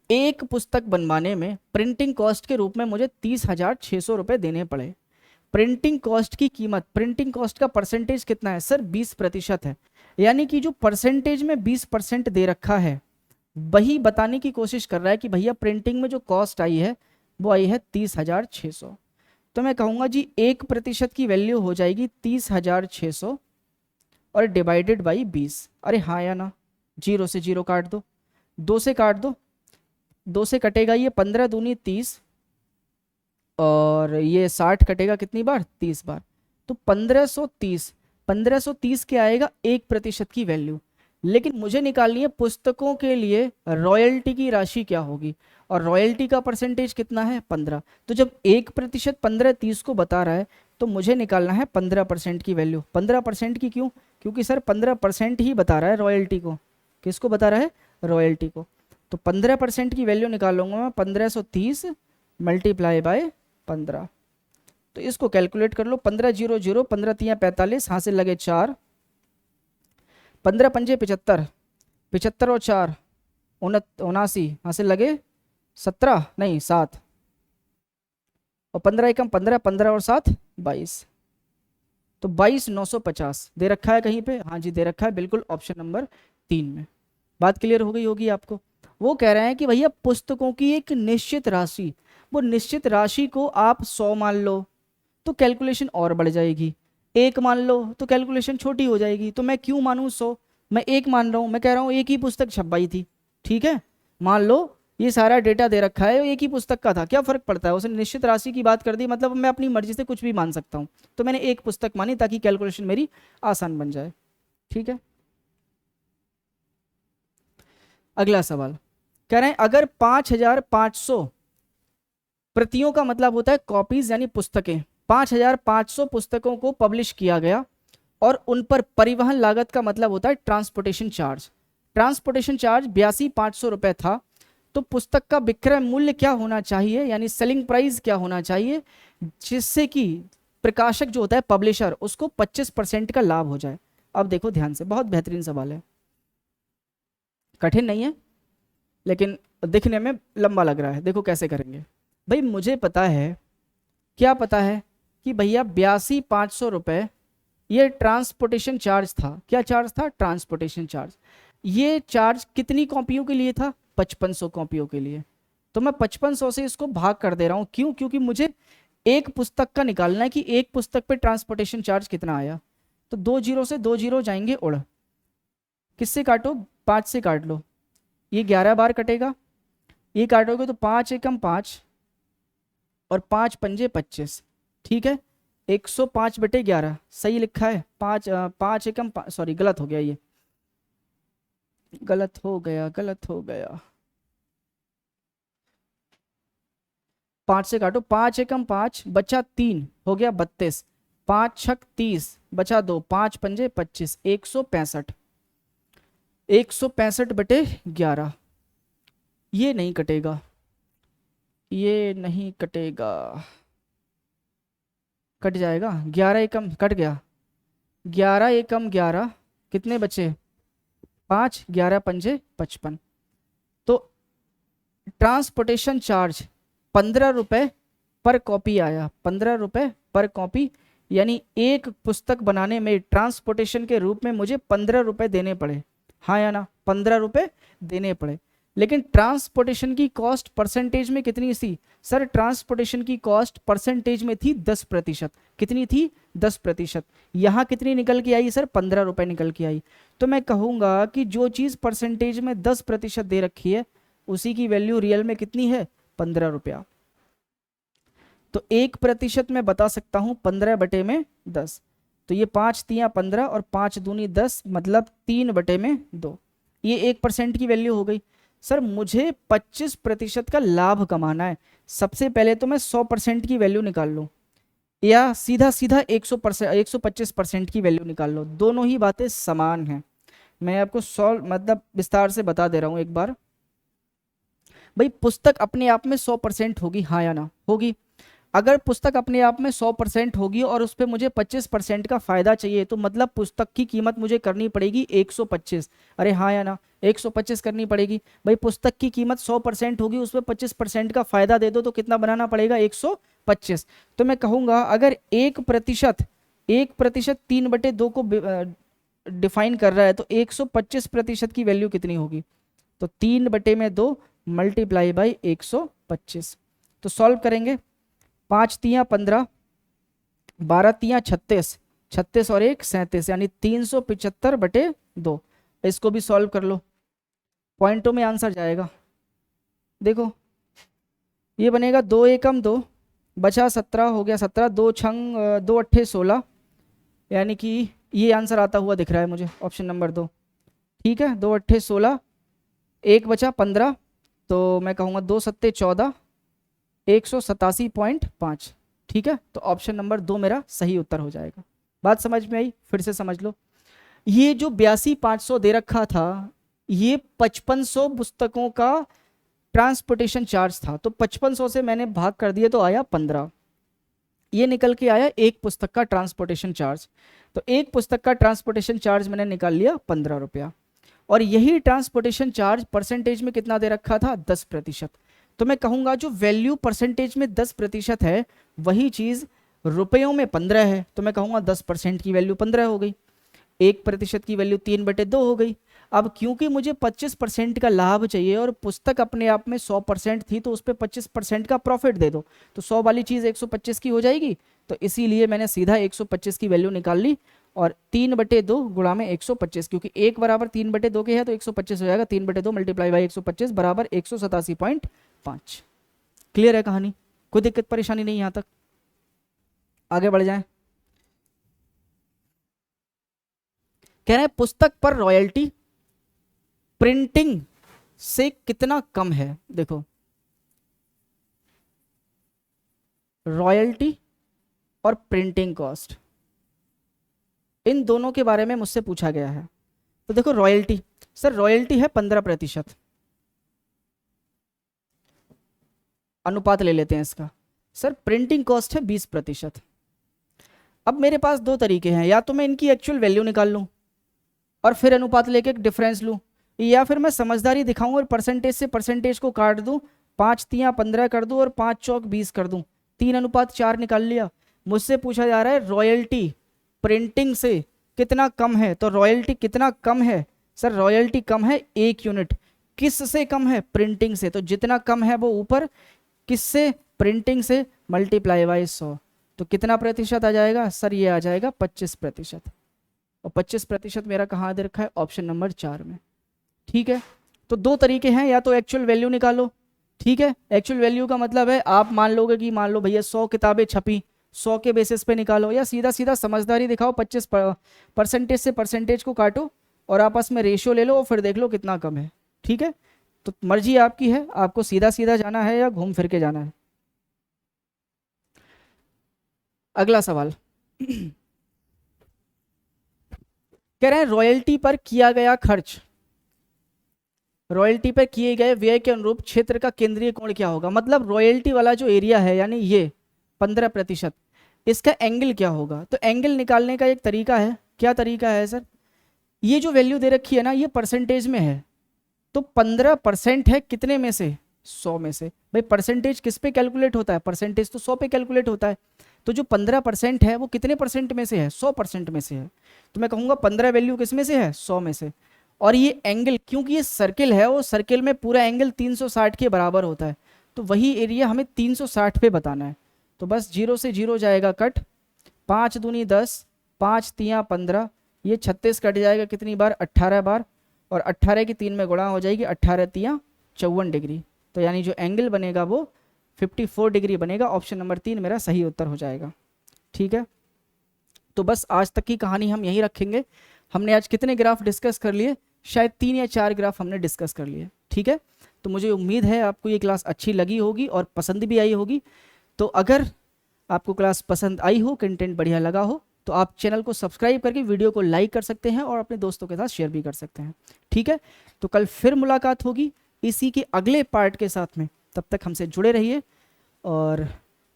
एक पुस्तक बनवाने में प्रिंटिंग कॉस्ट के रूप में मुझे 30,600 रुपये देने पड़े। प्रिंटिंग कॉस्ट की कीमत, प्रिंटिंग कॉस्ट का परसेंटेज कितना है सर, 20% है। यानी कि जो परसेंटेज में 20% दे रखा है वही बताने की कोशिश कर रहा है कि भैया प्रिंटिंग में जो कॉस्ट आई है वो आई है 30,600। तो मैं कहूँगा जी 1% की वैल्यू हो जाएगी 30,600 और डिवाइडेड बाई 20। अरे हाँ या ना, 0 से 0 काट दो, 2 से काट दो, 2 से कटेगा ये 15 दूनी 30, और ये 60 कटेगा कितनी बार, 30 बार। तो 1530, 1530 के आएगा 1% की वैल्यू। लेकिन मुझे निकालनी है पुस्तकों के लिए रॉयल्टी की राशि क्या होगी, और रॉयल्टी का परसेंटेज कितना है, 15। तो जब 1% 1530 को बता रहा है तो मुझे निकालना है 15% की वैल्यू। 15% की क्यों, क्योंकि सर 15% ही बता रहा है रॉयल्टी को। किसको बता रहा है, रॉयल्टी को। तो 15% की वैल्यू निकालूंगा मैं, 1530 मल्टीप्लाई बाय 15। तो इसको कैलकुलेट कर लो, 15 0 0, 15 तिया 45, हाथ से लगे 4, 15 पंजे 75, 75 और 4 79, हाथ से लगे 17 नहीं 7, और 15 एकम 15, 15 और 7 22। तो 22,950 दे रखा है कहीं पे, हाँ जी दे रखा है, बिल्कुल ऑप्शन नंबर 3 में। बात क्लियर हो गई होगी आपको। वो कह रहे हैं कि भैया पुस्तकों की एक निश्चित राशि, वो निश्चित राशि को आप 100 मान लो तो कैलकुलेशन और बढ़ जाएगी, 1 मान लो तो कैलकुलेशन छोटी हो जाएगी। तो मैं क्यों मानूं 100, मैं 1 मान रहा हूँ, मैं कह रहा हूँ एक ही पुस्तक छपवाई थी। ठीक है, मान लो ये सारा डेटा दे रखा है, एक ही पुस्तक का था, क्या फर्क पड़ता है, उसने निश्चित राशि की बात कर दी, मतलब मैं अपनी मर्जी से कुछ भी मान सकता हूँ। तो मैंने एक पुस्तक मानी ताकि कैलकुलेशन मेरी आसान बन जाए। ठीक है, अगला सवाल कह रहे हैं अगर 5,500 प्रतियों का मतलब होता है कॉपीज यानी पुस्तकें, 5,500 पुस्तकों को पब्लिश किया गया और उन पर परिवहन लागत का मतलब होता है ट्रांसपोर्टेशन चार्ज। ट्रांसपोर्टेशन चार्ज 82,500 रुपये था, तो पुस्तक का विक्रय मूल्य क्या होना चाहिए, यानी सेलिंग प्राइस क्या होना चाहिए, जिससे कि प्रकाशक जो होता है पब्लिशर उसको 25% का लाभ हो जाए। अब देखो ध्यान से, बहुत बेहतरीन सवाल है, कठिन नहीं है लेकिन दिखने में लंबा लग रहा है। देखो कैसे करेंगे भाई, मुझे पता है, क्या पता है कि भैया 82,500 रुपये ये ट्रांसपोर्टेशन चार्ज था। क्या चार्ज था? Transportation charge. ये चार्ज कितनी कॉपियों के लिए था? 5500 कॉपियों के लिए। तो मैं 5500 से इसको भाग कर दे रहा हूं। क्यों? क्योंकि मुझे एक पुस्तक का निकालना है कि एक पुस्तक पे ट्रांसपोर्टेशन चार्ज कितना आया। तो 2 जीरो से 2 जीरो जाएंगे उड़, किससे काटो? 5 से काट लो, ये 11 बार कटेगा, ये काटोगे तो 5 एकम 5 और 5 पंजे 25, ठीक है। 105/11 सही लिखा है। 5 एकम सॉरी गलत हो गया, ये गलत हो गया, गलत हो गया। 5 से काटो, 5 एकम 5 बचा 3 हो गया 32, 5 छक 30 बचा 2, 5 पंजे 25, 165, 165/11। ये नहीं कटेगा, ये नहीं कटेगा, कट जाएगा। 11 एकम कट गया, 11 एकम 11 कितने बचे? 5, 11 पंजे 55। तो ट्रांसपोर्टेशन चार्ज 15 रुपये पर कॉपी आया, 15 रुपये पर कॉपी, यानी एक पुस्तक बनाने में ट्रांसपोर्टेशन के रूप में मुझे 15 रुपये देने पड़े, हाँ या ना? 15 रुपये देने पड़े। लेकिन ट्रांसपोर्टेशन की कॉस्ट परसेंटेज में कितनी थी? सर ट्रांसपोर्टेशन की कॉस्ट परसेंटेज में थी 10%। कितनी थी? 10%। यहाँ कितनी निकल के आई सर? 15 रुपये निकल के आई। तो मैं कहूँगा कि जो चीज़ परसेंटेज में 10% दे रखी है उसी की वैल्यू रियल में कितनी है? 15 रुपया। तो 1% में बता सकता हूँ 15/10। तो ये 5 तियाँ 15 और 5 दूनी 10, मतलब 3/2। ये 1% की वैल्यू हो गई। सर मुझे 25% का लाभ कमाना है, सबसे पहले तो मैं 100% की वैल्यू निकाल लूँ या सीधा सीधा 125% की वैल्यू निकाल लो, दोनों ही बातें समान हैं। मैं आपको मतलब विस्तार से बता दे रहा हूँ एक बार। भाई पुस्तक अपने आप में 100% होगी, हाँ या ना? होगी। अगर पुस्तक अपने आप में 100% होगी और उस पर मुझे 25% का फायदा चाहिए, तो मतलब पुस्तक की कीमत मुझे करनी पड़ेगी 125। अरे हाँ या ना? 125 करनी पड़ेगी। भाई पुस्तक की कीमत 100% होगी, उस पर 25% का फायदा दे दो तो कितना बनाना पड़ेगा? 125। तो मैं कहूँगा अगर 1% 3/2 को डिफाइन कर रहा है तो 125% की वैल्यू कितनी होगी? तो 3/2 मल्टीप्लाई बाई 125। तो सॉल्व करेंगे, 5 तियाँ 15, 12 तियाँ 36, 36 और 1 37, यानी 375/2। इसको भी सॉल्व कर लो, पॉइंटों में आंसर जाएगा। देखो ये बनेगा 2 एकम 2 बचा 17 हो गया 17, 2 छंग 2 अट्ठे 16, यानी कि ये आंसर आता हुआ दिख रहा है मुझे, ऑप्शन नंबर 2। ठीक है, 2 अट्ठे 16, 1 बचा 15, तो मैं कहूँगा 2 सत्ते 14, 187.5। ठीक है, तो ऑप्शन नंबर 2 मेरा सही उत्तर हो जाएगा। बात समझ में आई? फिर से समझ लो, ये जो 82,500 दे रखा था ये 5500 पुस्तकों का ट्रांसपोर्टेशन चार्ज था। तो 5500 से मैंने भाग कर दिया तो आया 15, ये निकल के आया एक पुस्तक का ट्रांसपोर्टेशन चार्ज। तो एक पुस्तक का ट्रांसपोर्टेशन चार्ज मैंने निकाल लिया 15 रुपया, और यही ट्रांसपोर्टेशन चार्ज परसेंटेज में कितना दे रखा था? 10%। तो मैं कहूँगा जो वैल्यू परसेंटेज में 10% है वही चीज़ रुपयों में 15 है, तो मैं कहूँगा 10% की वैल्यू 15 हो गई, 1% की वैल्यू 3/2 हो गई। अब क्योंकि मुझे 25% का लाभ चाहिए और पुस्तक अपने आप में 100% थी, तो उस पर 25% का प्रॉफिट दे दो, तो 100 वाली चीज़ 125 की हो जाएगी। तो इसीलिए मैंने सीधा 125 की वैल्यू निकाल ली, और 3/2 गुणा में 125, क्योंकि 1 बराबर 3/2 के है तो 125 हो जाएगा। 3/2 मल्टीप्लाई बाई 125 बराबर 187.5। क्लियर है कहानी? कोई दिक्कत परेशानी नहीं यहाँ तक? आगे बढ़ जाएं। कह रहे हैं पुस्तक पर रॉयल्टी प्रिंटिंग से कितना कम है। देखो रॉयल्टी और प्रिंटिंग कॉस्ट, इन दोनों के बारे में मुझसे पूछा गया है। तो देखो रॉयल्टी, सर रॉयल्टी है 15%, अनुपात ले लेते हैं इसका। सर प्रिंटिंग कॉस्ट है 20%। अब मेरे पास दो तरीके हैं, या तो मैं इनकी एक्चुअल वैल्यू निकाल लूँ और फिर अनुपात लेके एक डिफरेंस लूँ, या फिर मैं समझदारी दिखाऊं और परसेंटेज से परसेंटेज को काट दूं, 5×3 = 15 कर दूं और 5×4 = 20 कर दूं, 3:4 निकाल लिया। मुझसे पूछा जा रहा है रॉयल्टी प्रिंटिंग से कितना कम है, तो रॉयल्टी कितना कम है? सर रॉयल्टी कम है 1 यूनिट। किस से कम है? प्रिंटिंग से। तो जितना कम है वो ऊपर, किससे? प्रिंटिंग से, मल्टीप्लाई बाय 100। तो कितना प्रतिशत आ जाएगा? सर ये आ जाएगा 25%। और 25% मेरा कहाँ दे रखा है? ऑप्शन नंबर 4 में। ठीक है, तो दो तरीके हैं, या तो एक्चुअल वैल्यू निकालो। ठीक है, एक्चुअल वैल्यू का मतलब है आप मान लोगे कि मान लो भैया 100 किताबें छपी, 100 के बेसिस पे निकालो, या सीधा सीधा समझदारी दिखाओ, 25% से परसेंटेज को काटो और आपस में रेशियो ले लो और फिर देख लो कितना कम है। ठीक है, तो मर्जी आपकी है, आपको सीधा सीधा जाना है या घूम फिर के जाना है। अगला सवाल कह रहे हैं रॉयल्टी पर किया गया खर्च, रॉयल्टी पर किए गए व्यय के अनुरूप क्षेत्र का केंद्रीय कोण क्या होगा? मतलब रॉयल्टी वाला जो एरिया है यानी ये 15%, इसका एंगल क्या होगा? तो एंगल निकालने का एक तरीका है। क्या तरीका है सर? ये जो वैल्यू दे रखी है ना, ये परसेंटेज में है, तो 15% है कितने में से? 100 में से। भाई परसेंटेज किस पे कैलकुलेट होता है? परसेंटेज तो 100 पे कैलकुलेट होता है। तो जो 15% है वो कितने परसेंट में से है? 100% में से है। तो मैं कहूँगा 15 वैल्यू किस में से है? 100 में से। और ये एंगल, क्योंकि ये सर्किल है, वो सर्किल में पूरा एंगल 360 के बराबर होता है, तो वही एरिया हमें 360 पे बताना है। तो बस 0 से 0 जाएगा कट, 5 दूनी 10, 5×3 = 15, ये 36 कट जाएगा कितनी बार? 18 बार, और 18 की 3 में गुणा हो जाएगी, 18×3 = 54 डिग्री। तो यानी जो एंगल बनेगा वो 54 डिग्री बनेगा। ऑप्शन नंबर 3 मेरा सही उत्तर हो जाएगा। ठीक है, तो बस आज तक की कहानी हम यहीं रखेंगे। हमने आज कितने ग्राफ डिस्कस कर लिए? शायद 3 या 4 ग्राफ हमने डिस्कस कर लिए। ठीक है, तो मुझे उम्मीद है आपको ये क्लास अच्छी लगी होगी और पसंद भी आई होगी। तो अगर आपको क्लास पसंद आई हो, कंटेंट बढ़िया लगा हो, तो आप चैनल को सब्सक्राइब करके वीडियो को लाइक कर सकते हैं और अपने दोस्तों के साथ शेयर भी कर सकते हैं। ठीक है, तो कल फिर मुलाकात होगी इसी के अगले पार्ट के साथ में। तब तक हमसे जुड़े रहिए और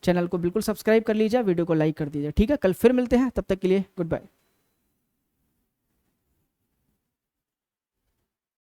चैनल को बिल्कुल सब्सक्राइब कर लीजिए, वीडियो को लाइक कर दीजिए। ठीक है, कल फिर मिलते हैं, तब तक के लिए गुड बाय।